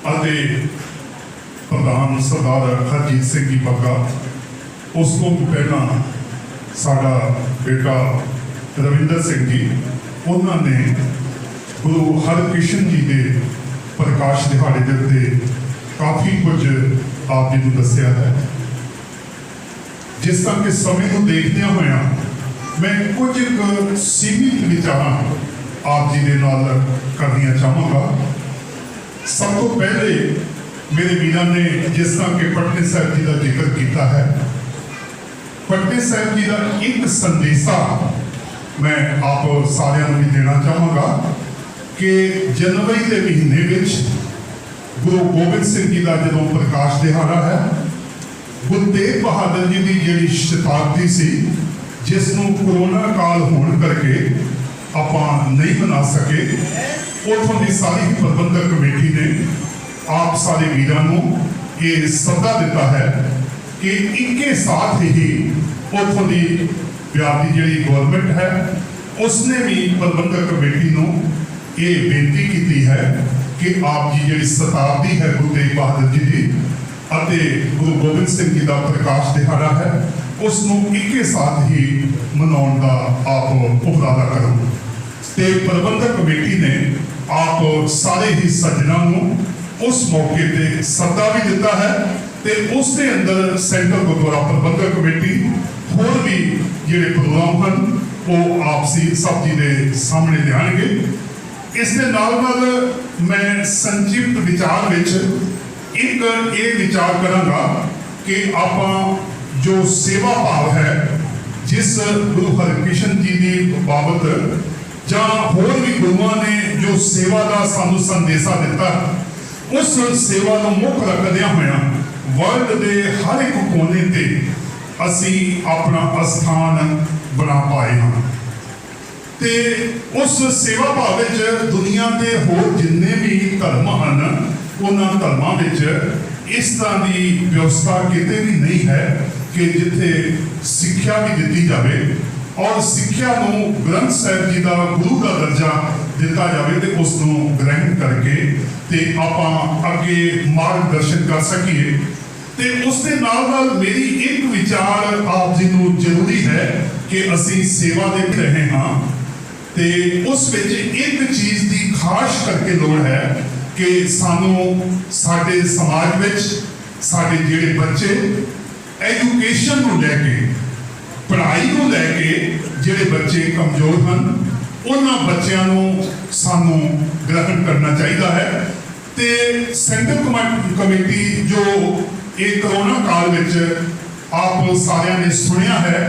S6: ਅਤੇ ਪ੍ਰਧਾਨ ਸਰਦਾਰ ਹਰਜੀਤ ਸਿੰਘ ਜੀ ਬੱਗਾ, ਉਸ ਤੋਂ ਪਹਿਲਾਂ ਸਾਡਾ ਬੇਟਾ ਰਵਿੰਦਰ ਸਿੰਘ ਜੀ, ਉਹਨਾਂ ਨੇ ਗੁਰੂ ਹਰਕ੍ਰਿਸ਼ਨ ਜੀ ਦੇ ਪ੍ਰਕਾਸ਼ ਦਿਹਾੜੇ ਦੇ ਉੱਤੇ ਕਾਫੀ ਕੁਝ ਆਪ ਜੀ ਨੂੰ ਦੱਸਿਆ ਹੈ। ਜਿਸ ਤਰ੍ਹਾਂ ਕਿ ਸਮੇਂ ਨੂੰ ਦੇਖਦਿਆਂ ਹੋਇਆਂ ਮੈਂ ਕੁਝ ਕੁ ਸੀਮਿਤ ਵਿਚਾਰਾਂ ਆਪ ਜੀ ਦੇ ਨਾਲ ਕਰਨੀਆਂ ਚਾਹਾਂਗਾ। सब तो पहले मेरे वीरों ने जिस तरह के पटने साहब जी का जिक्र किया है, पटने साहब जी का एक संदेशा मैं आप सारिਆਂ ਨੂੰ भी देना चाहांगा कि जनवरी के महीने में गुरु गोबिंद सिंह जी का जो प्रकाश दिहाड़ा है, गुरु तेग बहादुर जी की जी शताब्दी सी जिसनों कोरोना काल होने करके ਆਪਾਂ नहीं मना सके, उतों की सारी प्रबंधक कमेटी ने आप सारे वीरों को ये सदा दिता है कि इक्के साथ ही उतों की बिहार की जी गवर्नमेंट है उसने भी प्रबंधक कमेटी को ये बेनती की है कि आप जी जी शताब्दी है गुरु तेग बहादुर जी की ਅਤੇ गुरु गोबिंद सिंह जी का प्रकाश दिहाड़ा है, उसनों इक्के साथ ही मनाने का आप उपराला करो। ਤੇ ਪ੍ਰਬੰਧਕ ਕਮੇਟੀ ਨੇ ਆਪ ਸਾਰੇ ਹੀ ਸੱਜਣਾਂ ਨੂੰ ਉਸ ਮੌਕੇ ਤੇ ਸੱਦਾ ਵੀ ਦਿੱਤਾ ਹੈ ਤੇ ਉਸ ਦੇ ਅੰਦਰ ਸੈਂਟਰ ਗੁਰਦੁਆਰਾ ਪ੍ਰਬੰਧਕ ਕਮੇਟੀ ਹੋਰ ਵੀ ਜਿਹੜੇ ਪ੍ਰੋਗਰਾਮ ਹਨ ਉਹ ਆਪਸੀ ਸਭ ਜੀ ਦੇ ਸਾਹਮਣੇ ਲਿਆਣਗੇ। ਇਸ ਦੇ ਨਾਲ ਨਾਲ ਮੈਂ ਸੰਖਿਪਤ ਵਿਚਾਰ ਵਿੱਚ ਇੱਕ ਇਹ ਵਿਚਾਰ ਕਰਾਂਗਾ ਕਿ ਆਪਾਂ ਜੋ ਸੇਵਾ ਭਾਵ ਹੈ ਜਿਸ ਗੁਰੂ ਹਰਕ੍ਰਿਸ਼ਨ ਜੀ ਦੀ ਬਾਬਤ ਜਾਂ ਹੋਰ ਵੀ ਗੁਰੂਆਂ ਨੇ ਜੋ ਸੇਵਾ ਦਾ ਸਾਨੂੰ ਸੰਦੇਸ਼ਾ ਦਿੱਤਾ, ਉਸ ਸੇਵਾ ਨੂੰ ਮੁੱਖ ਰੱਖਦਿਆਂ ਹੋਇਆਂ ਵਰਲਡ ਦੇ ਹਰ ਇੱਕ ਕੋਨੇ ਤੇ ਅਸੀਂ ਆਪਣਾ ਅਸਥਾਨ ਬਣਾ ਪਾਏ ਹਾਂ ਤੇ ਉਸ ਸੇਵਾ ਭਾਵ ਵਿੱਚ ਦੁਨੀਆ ਦੇ ਹੋਰ ਜਿੰਨੇ ਵੀ ਧਰਮ ਹਨ ਉਹਨਾਂ ਧਰਮਾਂ ਵਿੱਚ ਇਸ ਤਰ੍ਹਾਂ ਦੀ ਵਿਵਸਥਾ ਕਿਤੇ ਵੀ ਨਹੀਂ ਹੈ ਕਿ ਜਿੱਥੇ ਸਿੱਖਿਆ ਵੀ ਦਿੱਤੀ ਜਾਵੇ और सिक्ख्या को ग्रंथ साहिब जी का गुरु का दर्जा दिता जाए तो उसको ग्रहण करके ते आपां अगे मार्गदर्शन कर सकीए। ते उसके नाल मेरी एक विचार आप जी को जरूरी है कि असी सेवा दे रहे हाँ ते उस विच एक चीज़ की खास करके लोड़ है कि सानू साडे समाज विच साडे जिहड़े बच्चे एजुकेशन को लैके पढ़ाई को लैके जिहड़े बच्चे कमजोर हैं उन्हां बच्चों को सानू ग्रहण करना चाहिए है। तो सेंटर कमेटी जो ये कोरोना काल में आप सारिਆਂ ने सुनिया है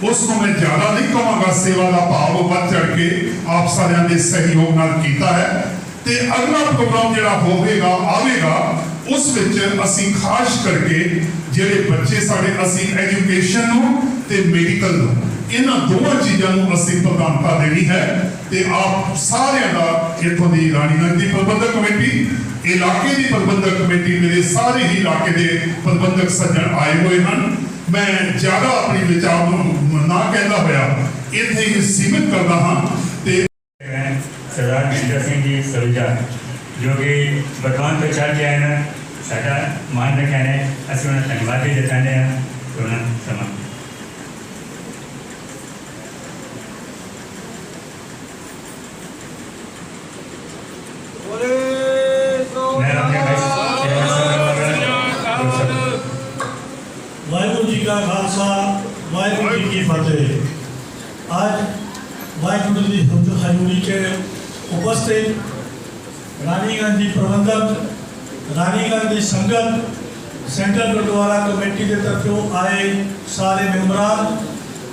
S6: उसको मैं ज़्यादा नहीं कहूँगा, सेवा का भाव बढ़ चढ़ के आप सारिਆਂ ने सहयोग नाल कीता है। तो अगला प्रोग्राम जिहड़ा होवेगा आवेगा उस विच असीं खास करके जिहड़े बच्चे साडे असीं एजुकेशन नूं ते मेडिकल नूं इन्हां दोवां चीज़ां नूं असीं प्रधानता देनी है। तो आप सारिਆਂ दा इत्थों दी रानीगंज दी प्रबंधक कमेटी, इलाके की प्रबंधक कमेटी, मेरे सारे ही इलाके के प्रबंधक सज्जन आए हुए हैं। मैं ज़्यादा अपनी विचार ना कहता होया इत्थे ही सीमित करता हाँ। तो
S5: सरदार महेंद्र सिंह जी सलूजा जो कि वर्तमान तो चल गया है, साडा मान रखा है, असं उन्हें धन्यवाद भी जताने हैं। तो उन्हें समा मैं अपने
S7: वाहिगुरू जी का खालसा वाहिगुरू जी की फतेह। आज वाहिगुरू जी हजूरी के उपस्थित रानीगंज की प्रबंधक, रानीगंज की संगत, सेंट्रल गुरुद्वारा कमेटी के तरफों आए सारे मेंबरान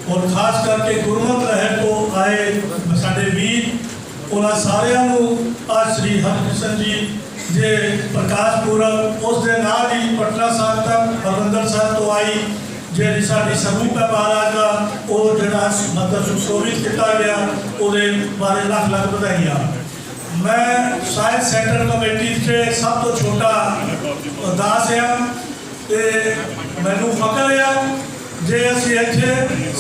S7: और खास करके गुरमत लहर को आए साढ़े वीर, उन्होंने सारिਆਂ ਨੂੰ आज श्री हरकृष्ण जी जे प्रकाश पुरब उस दे नाल ही पटना साहब तक हरमंदर साहब तो आई ਜਿਹੜੀ ਸਾਡੀ ਸਰੂਪ ਹੈ ਮਹਾਰਾਜ ਦਾ ਉਹ ਜਿਹੜਾ ਮਤਲਬ ਸੁਸ਼ੋਭਿਤ ਕੀਤਾ ਗਿਆ ਉਹਦੇ ਬਾਰੇ ਲੱਖ ਲੱਖ ਵਧਾਈਆਂ। ਮੈਂ ਸਾਹਿਤ ਸੈਂਟਰ ਕਮੇਟੀ 'ਚ ਸਭ ਤੋਂ ਛੋਟਾ ਦਾਸ ਹਾਂ ਤੇ ਮੈਨੂੰ ਫਖਰ ਆ ਜੇ ਅਸੀਂ ਇੱਥੇ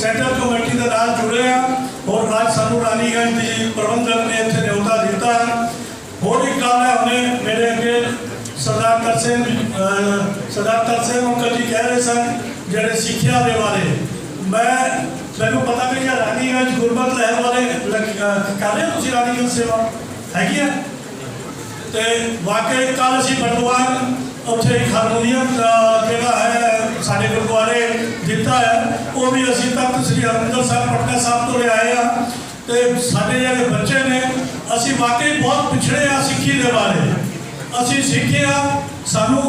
S7: ਸੈਂਟਰ ਕਮੇਟੀ ਦੇ ਨਾਲ ਜੁੜੇ ਹਾਂ ਔਰ ਅੱਜ ਸਾਨੂੰ ਰਾਨੀਗੰਜ ਦੀ ਪ੍ਰਬੰਧਕ ਨੇ ਇੱਥੇ ਨਿਯੋਤਾ ਦਿੱਤਾ ਹੈ। ਹੋਰ ਇੱਕ ਗੱਲ ਹੈ ਉਹਨੇ ਮੇਰੇ ਅੱਗੇ ਸਰਦਾਰ ਤਰਸੇਮ ਅੰਕਲ ਜੀ ਕਹਿ ਰਹੇ ਸਨ ਜਿਹੜੇ ਸਿੱਖਿਆ ਦੇ ਬਾਰੇ ਮੈਨੂੰ ਪਤਾ ਨਹੀਂ ਕਿ ਰਾਨੀਗੰਜ ਗੁਰਬਤ ਲਹਿਰ ਵਾਲੇ ਕਰ ਰਹੇ ਤੁਸੀਂ ਰਾਨੀਗੰਜ ਸੇਵਾ ਹੈਗੀ ਹੈ ਤੇ ਵਾਕਈ ਕੱਲ੍ਹ ਅਸੀਂ ਬਰਦਵਾਨ ਉੱਥੇ ਇੱਕ ਹਾਰਮੋਨੀਅਮ ਜਿਹੜਾ ਹੈ ਸਾਡੇ ਗੁਰਦੁਆਰੇ ਦਿੱਤਾ ਹੈ ਉਹ ਵੀ ਅਸੀਂ ਤਖਤ ਸ੍ਰੀ ਹਰਿਮੰਦਰ ਸਾਹਿਬ ਪਟਨਾ ਸਾਹਿਬ ਤੋਂ ਲਿਆਏ ਆ ਤੇ ਸਾਡੇ ਜਿਹੜੇ ਬੱਚੇ ਨੇ ਅਸੀਂ ਵਾਕਈ ਬਹੁਤ ਪਿਛੜੇ ਆ ਸਿੱਖੀ ਦੇ ਬਾਰੇ। ਅਸੀਂ ਸਿੱਖਿਆ ਸਾਨੂੰ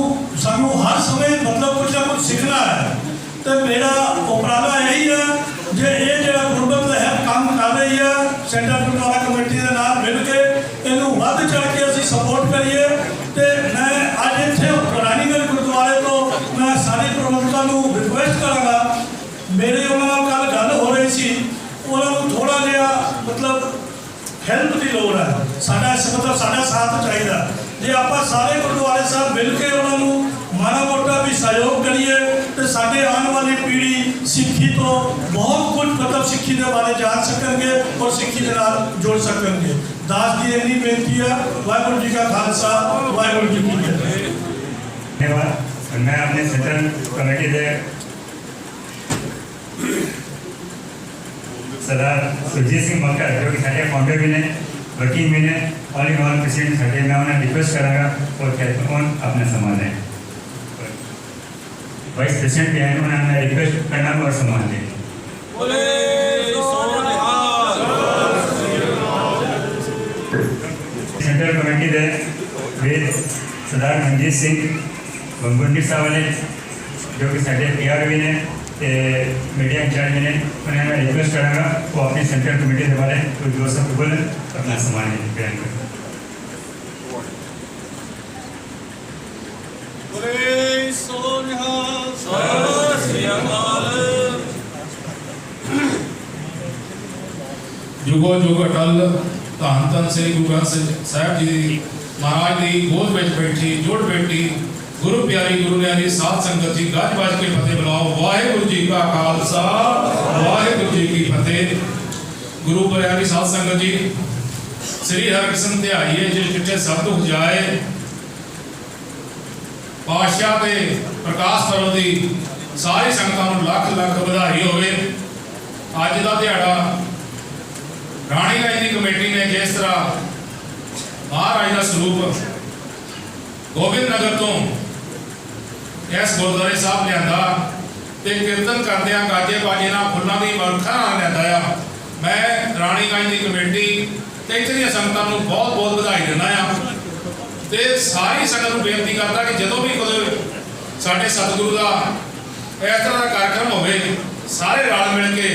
S7: ਹਰ ਸਮੇਂ ਮਤਲਬ ਕੁਝ ਨਾ ਕੁਝ ਸਿੱਖਣਾ ਹੈ ਤੇ ਮੇਰਾ ਉਪਰਾਲਾ ਇਹੀ ਹੈ ਜੇ ਇਹ ਜਿਹੜਾ ਗੁਰਬਤ ਲਹਿਰ ਕੰਮ ਕਰ ਰਹੀ ਹੈ ਸੈਂਟਰ ਗੁਰਦੁਆਰਾ ਕਮੇਟੀ ਦੇ ਨਾਲ ਮਿਲ ਕੇ ਇਹਨੂੰ ਵੱਧ ਚੜ੍ਹ ਕੇ ਅਸੀਂ ਸਪੋਰਟ ਕਰੀਏ ਤੇ ਮੈਂ ਅੱਜ ਇੱਥੇ ਰਾਨੀਗੰਜ ਗੁਰਦੁਆਰੇ ਤੋਂ ਮੈਂ ਸਾਰੇ ਪ੍ਰਬੰਧਕਾਂ ਨੂੰ ਰਿਕੁਐਸਟ ਕਰਾਂਗਾ ਮੇਰੇ ਉਹਨਾਂ ਨਾਲ ਗੱਲ ਹੋ ਰਹੀ ਸੀ ਉਹਨਾਂ ਨੂੰ ਥੋੜ੍ਹਾ ਜਿਹਾ ਮਤਲਬ ਹੈਲਪ ਦੀ ਲੋੜ ਹੈ ਸਾਡਾ ਸਾਥ ਚਾਹੀਦਾ ਜੇ ਆਪਾਂ ਸਾਰੇ ਗੁਰਦੁਆਰੇ ਸਾਹਿਬ ਮਿਲ ਕੇ ਉਹਨਾਂ ਨੂੰ ਮਾੜਾ ਮੋਟਾ ਵੀ ਸਹਿਯੋਗ ਕਰੀਏ ਤੇ ਸਾਡੇ ਆਉਣ ਵਾਲੀ ਪੀੜ੍ਹੀ ਸਿੱਖੀ ਤੋਂ ਬਹੁਤ ਕੁਝ ਮਤਲਬ ਸਿੱਖੀ ਦੇ ਬਾਰੇ ਜਾਣ ਸਕਣਗੇ ਔਰ ਸਿੱਖੀ ਦੇ ਨਾਲ ਜੁੜ ਸਕਣਗੇ। ਦਾਸ ਦੀ ਇੰਨੀ ਬੇਨਤੀ ਹੈ। ਵਾਹਿਗੁਰੂ ਜੀ ਕਾ ਖਾਲਸਾ ਵਾਹਿਗੁਰੂ ਜੀ ਕੀ ਫਤਿਹ।
S5: धन्यवाद। मैं अपने सेंट्रल कमेटी के सरदार सुरजीत सिंह मक्कर जो कि साढ़े फाउंडर भी ने वकील भी ने ऑल इन ऑल प्रेसिडेंट साढ़े मैं उन्हें रिक्वेस्ट करांगा और कैलफोन अपने संभाल लें। वाइस प्रेसिडेंट भी हैं उन्हें रिक्वेस्ट करना और संभाल लें। सेंट्रल कमेटी के वे सरदार मनजीत सिंह बंगुंडी साहब ने जो कि साढ़े PR भी ने मीडिया इंचार्ज भी ने उन्हें मैं रिक्वेस्ट करांगा वो अपनी सेंट्रल कमेटी के बारे में जो सब बोले अपना सम्मान बयान करें।
S8: जुगो जुग अटल धन धन श्री गुरु ग्रंथ साहिब जी महाराज की गोद में बैठी जुड़ बैठी गुरु प्यारी गुरु न्यारी साध संगत जी गज बज के फतेह बुलाओ। वाहिगुरु जी का खालसा वाहिगुरु जी की फतेह। गुरु प्यारी साध संगत जी श्री हरकृष्ण ध्याइए जो चिट्ठे शब्द उजाए पातशाह के प्रकाश पर्व की सारी संगतां नूं लख लख बधाई होवे। अज का दिहाड़ा रानीगंज की कमेटी ने जिस तरह महाराज का स्वरूप गोबिंद नगर तो इस गुरुद्वारे साहब लिया तो कीर्तन करदिया गाजे बाजे फुलों की वर्खा लिया मैं रानीगंज की कमेटी तो इतनी संगतां नूं बहुत बहुत बधाई दिना तो सारी संगत नूं बेनती करता कि जो भी कोई साडे सतगुरु का इस तरह का कार्यक्रम होवे सारे रल मिल के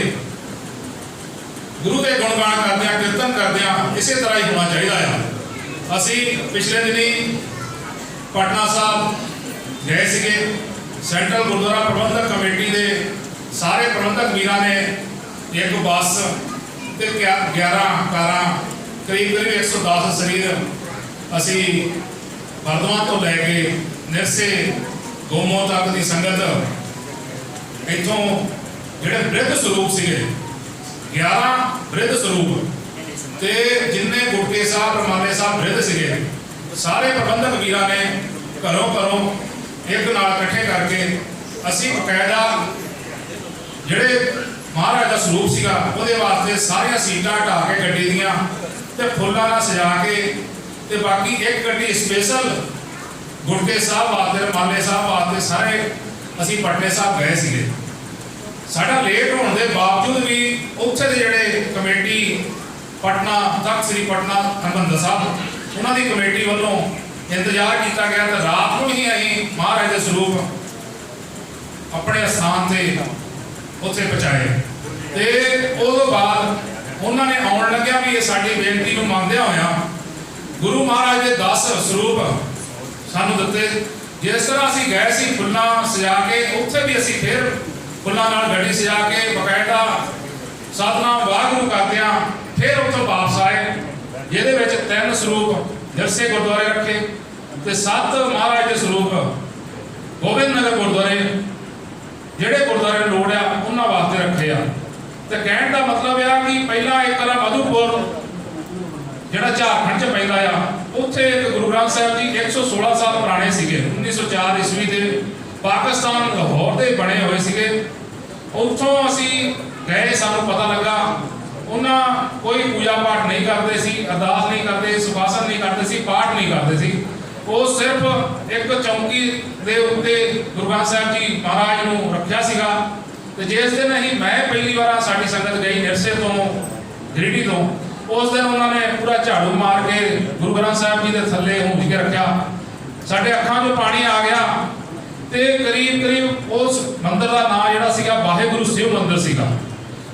S8: गुरु के गुणगान करदिया कीर्तन करदिया इसी तरह ही होना चाहिए। असी पिछले दिनी पटना साहब गए थे सेंट्रल गुरुद्वारा प्रबंधक कमेटी के सारे प्रबंधक वीर ने एक बस तो 11 कारां करीब 110 शरीर असी बरदवान तो लैके निरसे गोमो तक की संगत इतों जोड़े वृद्ध स्वरूप से 11 वृद्ध स्वरूप ते जिन्ने गुटके साहब रमाले साहब वृद्ध से सारे प्रबंधक वीर ने घरों घरों एक नाल इकट्ठे करके असी बकायदा जोड़े महाराज का स्वरूप सीगा उहदे वास्ते सारिया सीटां हटा के गड्डी दियां ते फुल्लां नाल सजा के ते बाकी एक गड्डी स्पेशल गुटके साहब वास्ते रमाले साहब वास्ते सारे असी पटने साहब गए सीगे। साडा लेट होने के बावजूद भी उत्थे दे जिहड़े कमेटी पटना तख्त श्री पटना हरमंदर साहब उन्हां दी कमेटी वालों इंतजार किया गया तो रात को ही अं महाराज के स्वरूप अपने स्थान से उत्थे पहुँचाए तो उस बाद उन्होंने आउन लग्या भी ये साडी बेनती को मानदिया होया ਗੁਰੂ ਮਹਾਰਾਜ ਦੇ 10 ਸਰੂਪ ਸਾਨੂੰ ਦਿੱਤੇ। ਜਿਸ ਤਰ੍ਹਾਂ ਅਸੀਂ ਗਏ ਸੀ ਫੁੱਲਾਂ ਸਜਾ ਕੇ, ਉੱਥੇ ਵੀ ਅਸੀਂ ਫਿਰ ਫੁੱਲਾਂ ਨਾਲ ਗੱਡੀ ਸਜਾ ਕੇ ਬਕਾਇਦਾ ਸਤਿਨਾਮ ਵਾਹਿਗੁਰੂ ਕਰਦਿਆਂ ਫਿਰ ਉੱਥੋਂ ਵਾਪਸ ਆਏ, ਜਿਹਦੇ ਵਿੱਚ 3 ਸਰੂਪ ਜਰਸੇ ਗੁਰਦੁਆਰੇ ਰੱਖੇ ਤੇ 7 ਮਹਾਰਾਜ ਦੇ ਸਰੂਪ ਗੋਬਿੰਦ ਨਗਰ ਗੁਰਦੁਆਰੇ, ਜਿਹੜੇ ਗੁਰਦੁਆਰੇ ਲੋੜ ਆ ਉਹਨਾਂ ਵਾਸਤੇ ਰੱਖੇ ਆ। ਤੇ ਕਹਿਣ ਦਾ ਮਤਲਬ ਆ ਕਿ ਪਹਿਲਾਂ ਇੱਕ ਤਰ੍ਹਾਂ ਮਧੂਪੁਰ ਜਿਹੜਾ ਝਾਰਖੰਡ 'ਚ ਪੈਂਦਾ ਆ, ਉੱਥੇ ਇੱਕ ਗੁਰੂ ਗ੍ਰੰਥ ਸਾਹਿਬ ਜੀ 116 ਸਾਲ ਪੁਰਾਣੇ ਸੀਗੇ, 1904 ਈਸਵੀ ਦੇ ਪਾਕਿਸਤਾਨ ਲਾਹੌਰ ਦੇ ਬਣੇ ਹੋਏ ਸੀਗੇ। ਉੱਥੋਂ ਅਸੀਂ ਗਏ, ਸਾਨੂੰ ਪਤਾ ਲੱਗਾ ਉਹਨਾਂ ਕੋਈ ਪੂਜਾ ਪਾਠ ਨਹੀਂ ਕਰਦੇ ਸੀ, ਅਰਦਾਸ ਨਹੀਂ ਕਰਦੇ, ਸੁਖਾਸਨ ਨਹੀਂ ਕਰਦੇ ਸੀ, ਪਾਠ ਨਹੀਂ ਕਰਦੇ ਸੀ। ਉਹ ਸਿਰਫ ਇੱਕ ਚੌਂਕੀ ਦੇ ਉੱਤੇ ਗੁਰੂ ਗ੍ਰੰਥ ਸਾਹਿਬ ਜੀ ਮਹਾਰਾਜ ਨੂੰ ਰੱਖਿਆ ਸੀਗਾ। ਤੇ ਜਿਸ ਦਿਨ ਅਸੀਂ ਮੈਂ ਪਹਿਲੀ ਵਾਰ ਸਾਡੀ ਸੰਗਤ ਗਈ ਨਿਰਸੇ ਤੋਂ ਗਿਰੀਡੀ ਤੋਂ, ਉਸ ਦਿਨ ਉਹਨਾਂ ਨੇ ਪੂਰਾ ਝਾੜੂ ਮਾਰ ਕੇ ਗੁਰੂ ਗ੍ਰੰਥ ਸਾਹਿਬ ਜੀ ਦੇ ਥੱਲੇ ਹੁੰਜ ਕੇ ਰੱਖਿਆ। ਸਾਡੇ ਅੱਖਾਂ 'ਚੋਂ ਪਾਣੀ ਆ ਗਿਆ ਤੇ ਕਰੀਬ ਉਸ ਮੰਦਿਰ ਦਾ ਨਾਂ ਜਿਹੜਾ ਸੀਗਾ ਵਾਹਿਗੁਰੂ ਸ਼ਿਵ ਮੰਦਿਰ ਸੀਗਾ।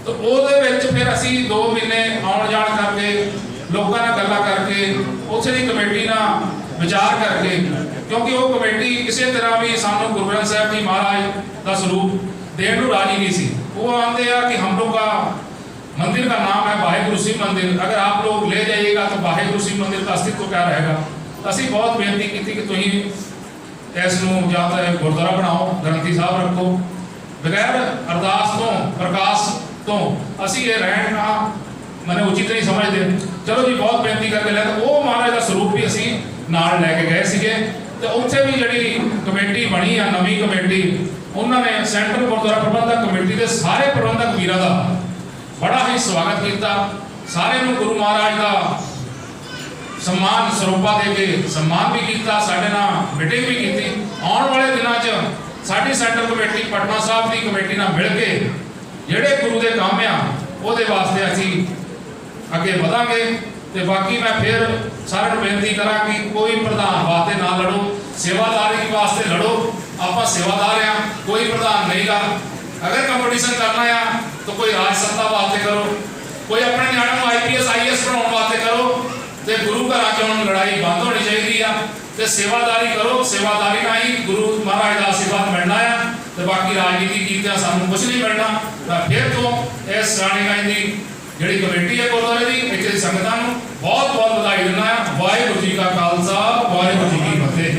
S8: ਤੇ ਉਹਦੇ ਵਿੱਚ ਫਿਰ ਅਸੀਂ 2 ਮਹੀਨੇ ਆਉਣ ਜਾਣ ਕਰਕੇ, ਲੋਕਾਂ ਨਾਲ ਗੱਲਾਂ ਕਰਕੇ, ਉੱਥੇ ਦੀ ਕਮੇਟੀ ਨਾਲ ਵਿਚਾਰ ਕਰਕੇ, ਕਿਉਂਕਿ ਉਹ ਕਮੇਟੀ ਕਿਸੇ ਤਰ੍ਹਾਂ ਵੀ ਸਾਨੂੰ ਗੁਰੂ ਗ੍ਰੰਥ ਸਾਹਿਬ ਜੀ ਮਹਾਰਾਜ ਦਾ ਸਰੂਪ देने को राजी नहीं सी। वो आते हैं कि हम लोग का मंदिर का नाम है वाहेगुरु शिव मंदिर, अगर आप लोग ले जाइएगा तो वाहेगुरु शिव मंदिर का अस्तित्व क्या रहेगा। असी बहुत बेनती की थी कि तुम इसनूं जां तां गुरुद्वारा बनाओ, ग्रंथी साहब रखो, बगैर अरदास तो प्रकाश तो असी ये रहना मैंने उचित नहीं समझते। चलो जी बहुत बेनती करके लिया, तो वो महाराज का स्वरूप भी असी नाल लैके गए सीगे। तो उत्थे भी जिहड़ी कमेटी बनी है नवीं कमेटी, उन्होंने सेंट्रल गुरुद्वारा प्रबंधक कमेटी के सारे प्रबंधक वीरां का बड़ा ही स्वागत किया। सारे नूं गुरु महाराज का सम्मान स्वरूपा दे के सम्मान भी किया, साडे नाल मीटिंग भी की। आने वाले दिनों च साडी सेंट्रल कमेटी पटना साहब की कमेटी नाल मिल के जिहड़े गुरु के काम आ उहदे वास्ते असीं अगे वधांगे। ते बाकी मैं फिर सारे नूं बेनती करा कि कोई प्रधान वास्ते ना लड़ो, सेवादारी वास्ते लड़ो। आप सेवादार हैं, कोई प्रधान नहीं गा। अगर कंपटीशन करना है तो कोई राज सत्ता वास्ते करो, कोई अपने नियाणों को IPS IAS पढ़ाने वास्ते करो। तो गुरु घर चों लड़ाई बंद होनी चाहिए। तो सेवादारी करो, सेवादारी ना ही गुरु महाराज का आशीर्वाद मिलना है। तो बाकी राजनीति कीतियां सानू कुछ नहीं मिलना। मैं फिर तो इस राणीगंज की जिहड़ी कमेटी है गुरुद्वारे की इत्थे दी संगतां नूं बहुत बहुत बधाई दिंदा है। वाहिगुरू जी का खालसा, वाहिगुरू जी की फतेह।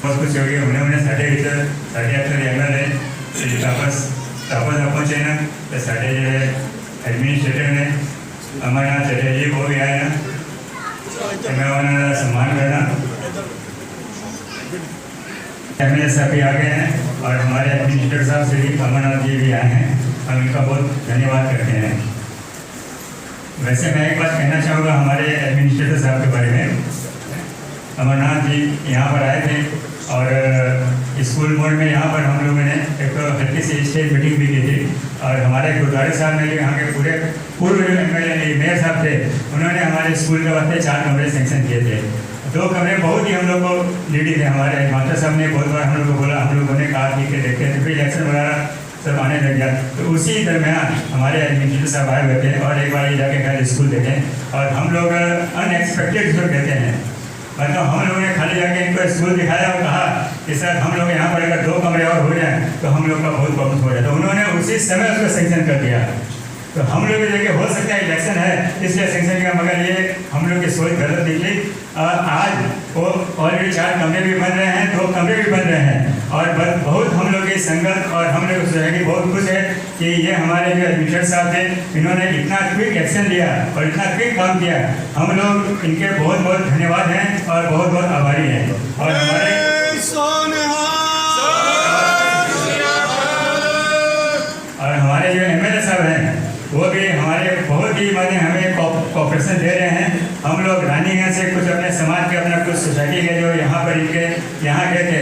S5: बहुत कुछ हो गया उन्हें साढ़े अत्तर MLA तापस पहुँचे ना, तो साढ़े जो एडमिनिस्ट्रेटर ने अमरनाथ चटर्जी वो भी आए ना, तो मैं उन्होंने सम्मान करना। MLA साहब भी आ गए हैं और हमारे एडमिनिस्ट्रेटर साहब श्री अमरनाथ जी भी आए हैं, हम इनका बहुत धन्यवाद करते हैं। वैसे मैं एक बात कहना चाहूँगा हमारे एडमिनिस्ट्रेटर साहब के बारे में। अमरनाथ जी यहाँ पर आए थे और स्कूल मोड़ में यहाँ पर हम लोगों ने एक हल्की सी स्टेज मीटिंग भी की थी। और हमारे गुरुद्वारे साहब ने जो यहाँ के पूरे पूर्व मेयर साहब थे, उन्होंने हमारे स्कूल के वास्ते 4 कमरे सेंक्शन किए थे। 2 कमरे बहुत ही हम लोग को नीडी थे। हमारे मास्टर साहब ने बहुत बार हम लोग को बोला, हम लोगों ने कहा कि देखते थे, फिर इलेक्शन वगैरह सब आने लग गया। तो उसी दरमियान हमारे एडमिनिस्ट्रेटर साहब आए हुए थे और एक बार ये जाके खैर स्कूल देखें। और हम लोग अनएक्सपेक्टेड जो कहते हैं, मतलब हम लोगों ने खाली जाके इनको स्कूल दिखाया और कहा कि सर हम लोग यहाँ पर अगर 2 कमरे और हो जाए तो हम लोग का बहुत प्रॉब्लम हो जाए। तो उन्होंने उसी समय उसको सेंक्शन कर दिया। तो हम लोग भी देखिए हो सकता है इलेक्शन है इसलिए सेंक्शन किया, मगर ये हम लोग की सोच गलत निकली। आज वो ऑलरेडी 4 कमरे भी बन रहे हैं, 2 कमरे भी बन रहे हैं। और बहुत हम लोग की संगत और हम लोग सोसाइटी बहुत खुश है कि ये हमारे जो एडमिनिस्ट्रेटर साहब थे इन्होंने इतना क्विक एक्शन लिया और इतना क्विक काम किया। हम लोग इनके बहुत बहुत धन्यवाद हैं और बहुत बहुत आभारी हैं। और हमारे जो MLA साहब हैं वो भी हमारे बहुत ही माने हमें कॉपरेशन दे रहे हैं। हम लोग रानीगंज से कुछ अपने समाज के अपना कुछ सोसाइटी के जो यहाँ पर इनके यहाँ गए थे,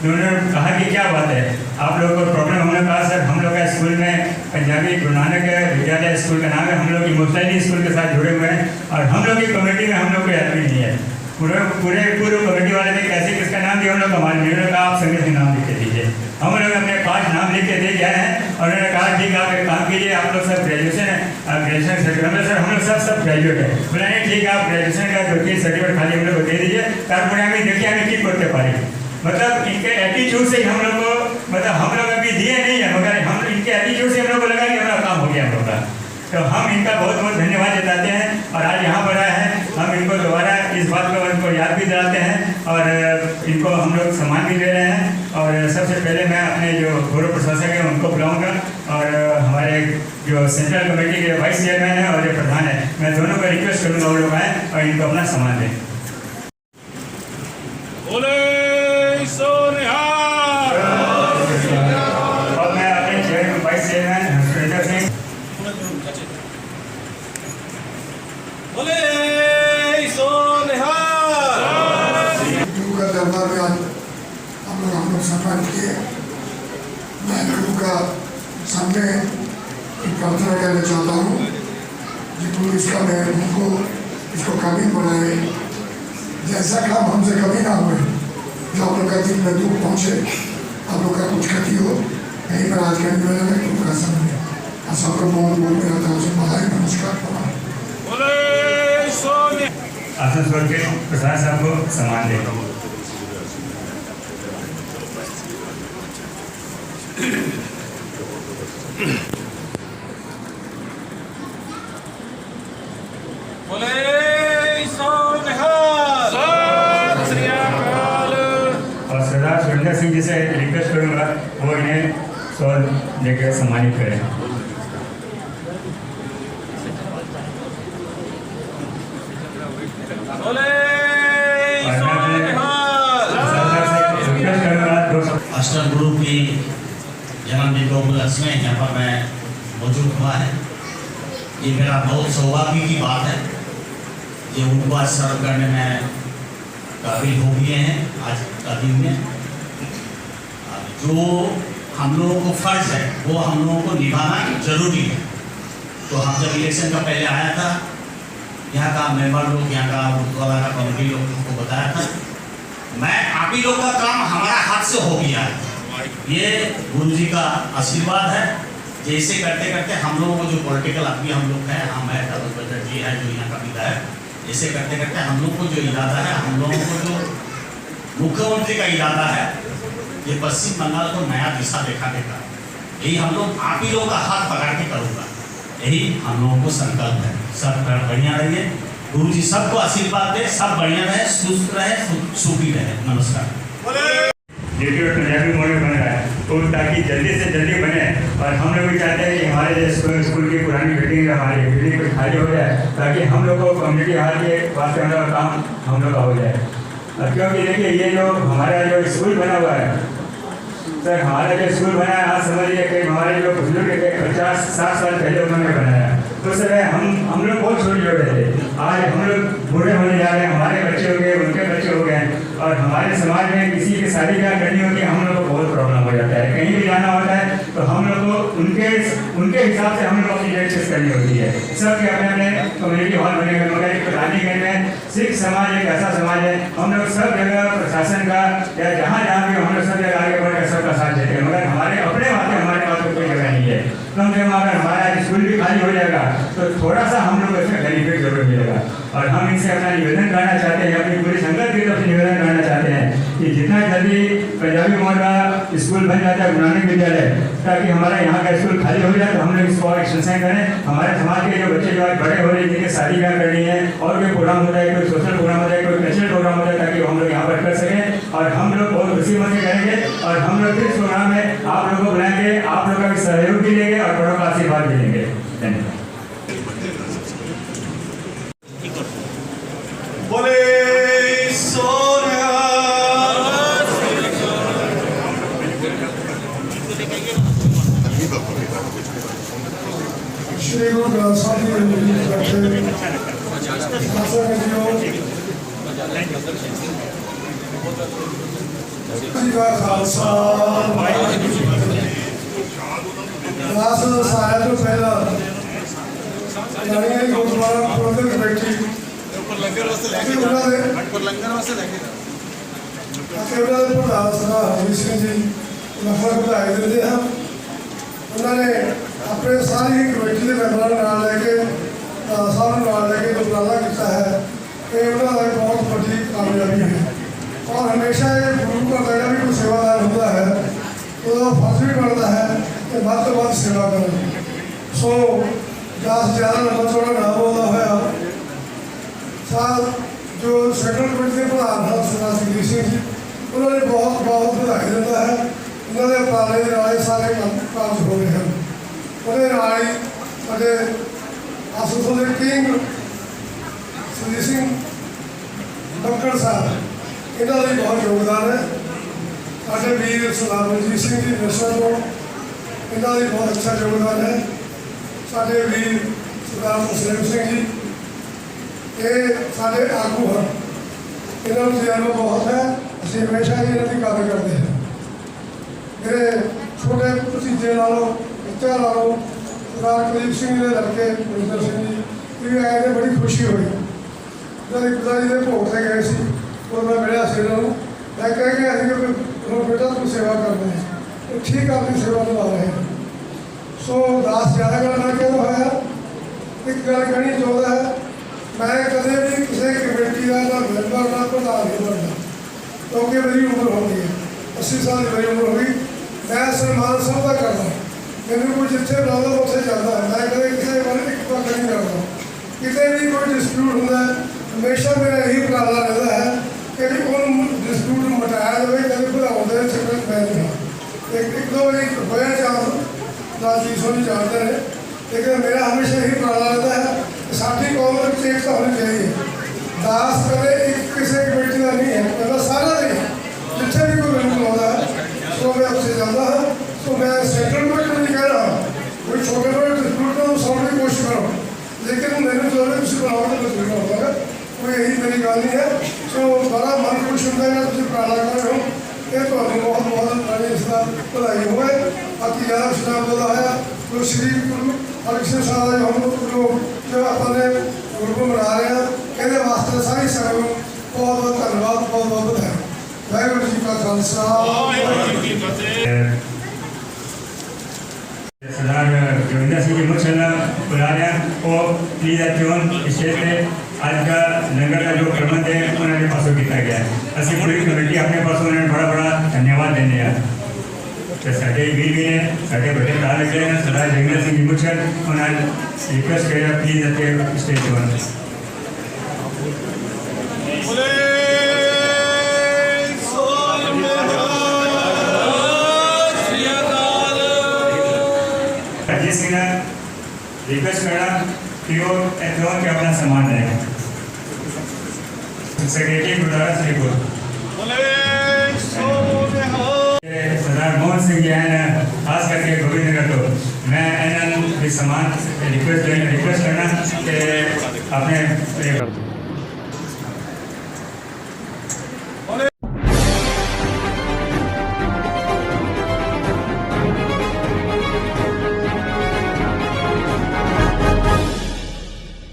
S5: उन्होंने कहा कि क्या बात है आप लोगों को प्रॉब्लम। हमने कहा सर हम लोग का स्कूल में पंजाबी गुरु नानक विद्यालय स्कूल का नाम है, हम लोग इमोशनली स्कूल के साथ जुड़े हुए हैं और हम लोग की कमेटी में हम लोग कोई आदमी नहीं है। पूरे कमेटी वाले ने कैसे किसका नाम दिया हम लोग हमारे निर्णय का आप संगठन नाम लिख के दीजिए। हम लोग अपने 5 नाम लिख के दे गए हैं और उन्होंने कहा ठीक है आप एक काम कीजिए, आप लोग सब ग्रेजुएशन है, ग्रेजुएशन सर्टिफिकेट सर हम लोग सब ग्रेजुएट है। बोला नहीं ठीक है आप ग्रेजुएशन का जो कि सर्टिफिकेट खाली हम लोग को दे दीजिए। तारपरे हमें देखिए हमें ठीक करते पारे, मतलब इनके एटीट्यूड से हम लोग को, मतलब हम लोग अभी दिए नहीं है मगर हम इनके एटीट्यूड से हम लोग को लगा कि हमारा काम हो गया हम लोग का। तो हम इनका बहुत बहुत धन्यवाद जताते हैं और आज यहाँ पर आए हैं, हम इनको दोबारा इस बात को इनको याद भी दिलाते हैं और इनको हम लोग सम्मान भी दे रहे हैं। और सबसे पहले मैं अपने जो गौरव प्रशासक हैं उनको बुलाऊंगा और हमारे जो सेंट्रल कमेटी के वाइस चेयरमैन है और जो प्रधान है, मैं दोनों को रिक्वेस्ट करूँगा वो लोग आए और इनको अपना सम्मान दें। और मैं अपने chairman vice chairman Surendra Singh
S9: गुरु का दरबार में आज हम लोग सम्मान किए। मैं गुरु का सामने एक प्रार्थना करना चाहता हूँ कि गुरु इसका मैं उनको इसको काबिल बनाए, जैसा काम हमसे कभी ना हुए, जो आप लोग का दिल में दुख पहुँचे, आप लोग का कुछ क्षति हो, यहीं पर आज का निवेदन है गुरु का सामने सबको बहुत बहुत मेरा तरफ से बधाई नमस्कार प्रणाम।
S5: आसन छोड़ के प्रसाद साहब को सम्मान दें। और सरदार सुरेंद्र सिंह जी से रिक्वेस्ट करूंगा वो इन्हें शॉल देकर सम्मानित करें।
S10: अष्टम गुरु की जन्मदिन के उपलक्ष्य में यहाँ पर मैं मौजूद हुआ है। ये मेरा बहुत सौभाग्य की बात है, ये उनको आज सर्व करने में काबिल हो गए हैं। आज का दिन में जो हम लोगों को फर्ज है वो हम लोगों को निभाना जरूरी है। तो हम जब इलेक्शन का पहले आया था, यहाँ का मेंबर लोग, यहाँ का गुरुद्वारा का कमेटी लोग को बताया था, मैं आप ही लोग का काम हमारा हाथ से हो गया है। ये गुरु जी का आशीर्वाद है। जैसे करते करते हम लोगों को जो पॉलिटिकल आदमी हम लोग हैं, हम है डबल बजट जी है जो यहाँ का विधायक, ऐसे करते करते हम लोग को जो इरादा है, हम लोगों को जो मुख्यमंत्री का इरादा है, ये पश्चिम बंगाल को नया दिशा दिखाने का, यही हम लोग आप ही लोगों का हाथ पकड़ के करूँगा, यही हम लोगों को संकल्प है। सब बढ़िया रहिए, गुरु जी सबको आशीर्वाद दे, सब बढ़िया रहे, सुस्त रहे, सुखी रहे। नमस्कार।
S5: पंजाबी मोड में बन रहा है तो ताकि जल्दी से जल्दी बने और हम लोग भी चाहते हैं कि हमारे जो स्कूल की पुरानी बिल्डिंग हमारी बिल्डिंग को खाली हो जाए ताकि हम लोग को कम्युनिटी हॉल के वास्ते हम लोग का काम हम लोग का हो जाए। क्योंकि देखिए ये जो हमारा जो स्कूल बना हुआ है सर, हमारा जो स्कूल बना है आज समझिए कि हमारे जो बुजुर्ग 50-60 साल पहले उन्होंने बनाया। तो सर हम लोग बहुत छोटे थे, आज हम लोग बूढ़े होने जा रहे हैं, हमारे बच्चे हो गए, उनके बच्चे हो गए और हमारे समाज में किसी की शादी ब्याह करनी होती है, हम लोग को बहुत प्रॉब्लम हो जाता है। कहीं भी जाना होता है तो हम लोग को उनके हिसाब से हम लोग अपनी डेट फिक्स करनी होती है। सबके अपने अपने कम्युनिटी हॉल बने हुए, मगर रानीगंज में सिख समाज एक ऐसा समाज है, हम लोग सब जगह प्रशासन का या जहाँ भी हम लोग सब जगह आगे बढ़कर सबका साथ देते हैं, मगर हमारे अपने बातें हमारे पास कोई जगह नहीं है। कम से कम अगर हमारा स्कूल भी खाली हो जाएगा तो थोड़ा सा हम लोग इसमें बेनिफिट जरूर मिलेगा। और हम इनसे अपना निवेदन करना चाहते हैं, अपनी पूरी संगत की तरफ से निवेदन करना चाहते हैं कि जितना जल्दी पंजाबी मोड का स्कूल बन जाता है गुरु नानक विद्यालय, ताकि हमारा यहाँ का स्कूल खाली हो जाए तो हम लोग इसको एक्सटेंशन करें। हमारे समाज के जो बच्चे जो आज बड़े हो रहे हैं, जिनके शादी ब्याह करनी है और कोई प्रोग्राम होता है, कोई सोशल प्रोग्राम होता है, कोई कल्चरल प्रोग्राम होता है, ताकि हम लोग यहाँ पर कर सकें और हम लोग बहुत खुशी मजे करेंगे। और हम लोग इस प्रोग्राम में आप लोगों को बुलाएंगे, आप लोगों का भी सहयोग भी लेंगे और बड़ों का आशीर्वाद भी लेंगे। धन्यवाद।
S9: श्री गुरु ग्रंथ साहिब जी का खालसा सारा तो पहला गुरुद्वारा प्रबंधक कमेटी लंगर वास्ते प्रधान सभा हरजीत सिंह जी ਲੱਖ ਵਧਾਈ ਦਿੰਦੇ ਹਾਂ। ਉਹਨਾਂ ਨੇ ਆਪਣੇ ਸਾਰੀ ਕਮੇਟੀ ਦੇ ਮੈਂਬਰਾਂ ਨੂੰ ਨਾਲ ਲੈ ਕੇ ਸਭ ਨੂੰ ਨਾਲ ਲੈ ਕੇ ਜੋ ਉਪਰਾਲਾ ਕੀਤਾ ਹੈ, ਇਹ ਉਹਨਾਂ ਦਾ ਬਹੁਤ ਵੱਡੀ ਕਾਮਯਾਬੀ ਹੈ। ਔਰ ਹਮੇਸ਼ਾ ਇਹ ਗੁਰੂ ਘਰ ਦਾ ਜਿਹੜਾ ਵੀ ਕੋਈ ਸੇਵਾਦਾਰ ਹੁੰਦਾ ਹੈ ਉਹਦਾ ਫਰਜ਼ ਵੀ ਬਣਦਾ ਹੈ ਕਿ ਵੱਧ ਤੋਂ ਵੱਧ ਸੇਵਾ ਕਰਨ। ਸੋ 10 11 ਨੰਬਰ ਥੋੜਾ ਨਾ ਬੋਲਦਾ ਹੋਇਆ ਸਾਲ ਜੋ ਸੈਂਟਰਲ ਕਮੇਟੀ ਦੇ ਪ੍ਰਧਾਨ ਹਨ ਸਰਦਾਰ ਸੁਖਬੀਰ ਸਿੰਘ ਜੀ, ਉਹਨਾਂ ਨੇ ਬਹੁਤ ਬਹੁਤ ਵਧਾਈ ਦਿੰਦਾ ਹੈ। ਉਹਨਾਂ ਦੇ ਉਪਰਾਲੇ ਦੇ ਨਾਲ ਸਾਰੇ ਕਾਰਜ ਹੋ ਰਹੇ ਹਨ। ਉਹਦੇ ਨਾਲ ਹੀ ਸਾਡੇ ਆਸੂਸੋ ਦੇ ਕਿੰਗ ਸੁਰਜੀਤ ਸਿੰਘ ਡਾਕਟਰ ਸਾਹਿਬ, ਇਹਨਾਂ ਦਾ ਵੀ ਬਹੁਤ ਯੋਗਦਾਨ ਹੈ। ਸਾਡੇ ਵੀਰ ਸਰਦਾਰ ਮਨਜੀਤ ਸਿੰਘ ਜੀ ਨਸ਼ਾ ਤੋਂ, ਇਹਨਾਂ ਦਾ ਵੀ ਬਹੁਤ ਅੱਛਾ ਯੋਗਦਾਨ ਹੈ। ਸਾਡੇ ਵੀਰ ਸਰਦਾਰ ਮੁਸਲਿਮ ਸਿੰਘ ਜੀ, ਇਹ ਸਾਡੇ ਆਗੂ ਹਨ, ਇਹਨਾਂ ਨੂੰ ਤਜਰਬਾ ਬਹੁਤ ਹੈ। ਅਸੀਂ ਹਮੇਸ਼ਾ ਹੀ ਇਹਨਾਂ ਦੀ ਕਦਰ ਕਰਦੇ ਹਾਂ। ਮੇਰੇ ਛੋਟੇ ਭਤੀਜੇ ਨਾਲੋਂ ਬੱਚਾ ਨਾਲੋਂ ਸਰਦਾਰ ਕੁਲਦੀਪ ਸਿੰਘ ਦੇ ਲੜਕੇ ਗੁਰਿੰਦਰ ਸਿੰਘ ਜੀ ਇਹ ਵੀ ਆਏ ਨੇ, ਬੜੀ ਖੁਸ਼ੀ ਹੋਈ। ਉਹਨਾਂ ਦੇ ਪਿਤਾ ਜੀ ਦੇ ਭੋਗ ਤੇ ਗਏ ਸੀ, ਉਹ ਮੈਂ ਮਿਲਿਆ ਸੀ ਇਹਨਾਂ ਨੂੰ। ਮੈਂ ਕਹਿ ਕੇ ਅਸੀਂ ਕਿ ਹੁਣ ਬੇਟਾ ਤੂੰ ਸੇਵਾ ਕਰਦੇ ਹੈ, ਉਹ ਠੀਕ ਆਪਣੀ ਸੇਵਾ ਨਿਭਾ ਰਹੇ ਹਨ। ਸੋ ਦਾਸ ਜ਼ਿਆਦਾ ਗੱਲ ਨਾ ਕਹਿੰਦਾ ਹੋਇਆ, ਇੱਕ ਗੱਲ ਕਹਿਣੀ ਚਾਹੁੰਦਾ ਹੈ, ਮੈਂ ਕਦੇ ਵੀ ਕਿਸੇ ਕਮੇਟੀ ਦਾ ਨਾ ਮੈਂਬਰ ਨਾ ਪ੍ਰਧਾਨ ਨਹੀਂ ਬਣਦਾ, ਕਿਉਂਕਿ ਮੇਰੀ ਉਮਰ ਹੋ ਗਈ ਹੈ, 80 ਸਾਲ ਦੀ ਮੇਰੀ ਉਮਰ ਹੋ ਗਈ। ਮੈਂ ਸਨਮਾਨ ਸਭ ਦਾ ਕਰਦਾ, ਮੈਨੂੰ ਕੋਈ ਜਿੱਥੇ ਬੁਲਾਉਂਦਾ ਉੱਥੇ ਜਾਂਦਾ। ਮੈਂ ਕਦੇ ਕਿਸੇ ਬਾਰੇ ਇੱਕ ਪੱਖ ਨਹੀਂ ਕਰਦਾ। ਕਿਤੇ ਵੀ ਕੋਈ ਡਿਸਪਿਊਟ ਹੁੰਦਾ ਹਮੇਸ਼ਾ ਮੇਰਾ ਇਹੀ ਉਪਰਾਲਾ ਰਹਿੰਦਾ ਹੈ ਕਿ ਉਹਨੂੰ ਡਿਸਪਿਊਟ ਨੂੰ ਮਿਟਾਇਆ ਜਾਵੇ, ਕਦੇ ਭੁਲਾਉਂਦੇ ਚੱਕਰ ਮੈਂ ਨਹੀਂ। ਇੱਕ ਦੋ ਵਾਰੀ ਹੋਇਆ ਚਾਂਸ ਦਾ ਚੀਜ਼ ਹੋਣੀ ਜਾਣਦੇ ਨੇ, ਲੇਕਿਨ ਮੇਰਾ ਹਮੇਸ਼ਾ ਇਹੀ ਉਪਰਾਲਾ ਰਹਿੰਦਾ ਹੈ ਕਿ ਸਾਡੀ ਕੌਮ ਵਿੱਚ ਏਕਤਾ ਹੋਣੀ ਚਾਹੀਦੀ ਹੈ। ਦਾਸ ਕਦੇ ਇੱਕ ਕਿਸੇ ਕਮੇਟੀ ਦਾ ਨਹੀਂ ਹੈ, ਕਹਿੰਦਾ ਸਾਰਾ ਨਹੀਂ। ਜਿੱਥੇ ਵੀ ਕੋਈ ਮੈਨੂੰ ਬੁਲਾਉਂਦਾ ਹੈ ਸੋ ਮੈਂ ਉੱਥੇ ਜਾਂਦਾ ਹਾਂ। ਸੋ ਮੈਂ ਸੈਂਟਰਲ ਕਮੇਟੀ ਨੂੰ ਨਹੀਂ ਕਹਿ ਰਿਹਾ ਕੋਈ ਛੋਟੇ ਮੋਟੇ ਡਿਸਪਿਊਟ ਨੂੰ ਸੌਲਵ ਦੀ ਕੋਸ਼ਿਸ਼ ਕਰੋ, ਲੇਕਿਨ ਮੈਨੂੰ ਜੋ ਹੈ ਤੁਸੀਂ ਬਣਾਓ ਤਾਂ ਡਿਸਪਿਊਟ ਹੋਵੇਗਾ, ਕੋਈ ਇਹੀ ਮੇਰੀ ਗੱਲ ਨਹੀਂ ਹੈ। ਸੋ ਬੜਾ ਮਨ ਖੁਸ਼ ਹੁੰਦਾ ਹੈ ਤੁਸੀਂ ਉਪਰਾਲਾ ਕਰ ਰਹੇ ਹੋ, ਇਹ ਤੁਹਾਨੂੰ ਬਹੁਤ ਬਹੁਤ ਇਸ ਦਾ ਭਲਾਈ ਹੋਵੇ। ਬਾਕੀ ਜ਼ਿਆਦਾ ਸ਼ਨਾਮ ਬੋਲਦਾ ਹੋਇਆ ਜੋ ਸ਼੍ਰੀ ਗੁਰੂ ਹਰਿਕ੍ਰਿਸ਼ਨ ਸਾਹਿਬ ਦਾ ਜੋ ਆਪਾਂ ਨੇ ਗੁਰਪੁਰਬ ਮਨਾ ਰਹੇ ਹਾਂ, ਇਹਦੇ ਵਾਸਤੇ ਸਾਰੀ ਸੰਗਤ ਨੂੰ ਬਹੁਤ ਬਹੁਤ ਧੰਨਵਾਦ, ਬਹੁਤ ਬਹੁਤ ਵਧਾਈ। ਵਾਹਿਗੁਰੂ ਜੀ ਕਾ ਖਾਲਸਾ, ਵਾਹਿਗੁਰੂ ਜੀ ਕੀ ਫਤਿਹ।
S5: सरदार जोगिंदर सिंह जी मुझे बुला रहे हैं, वो प्लीज चौन स्टेज पे आज का लंगर का जो प्रबंध है उन्होंने पासों किया गया है। असं पूरी कमेटी अपने पासों उन्होंने बड़ा बड़ा धन्यवाद देने हैं। तो साढ़े वीर भी ने साढ़े बड़े भरा लगे हैं सरदार जोगिंदर सिंह जी मुझे उन्होंने रिक्वेस्ट किया प्लीज अत्ते स्टेज चौन रिक्वेस्ट करना कि वो एथलॉन के अपना सामान रहेगा। सेक्रेटरी गुरुद्वारा श्रीपुर सरदार मोहन सिंह जी हैं, खास करके गोविंदनगर तो मैं इन्होंने भी सामान रिक्वेस्ट करना कि अपने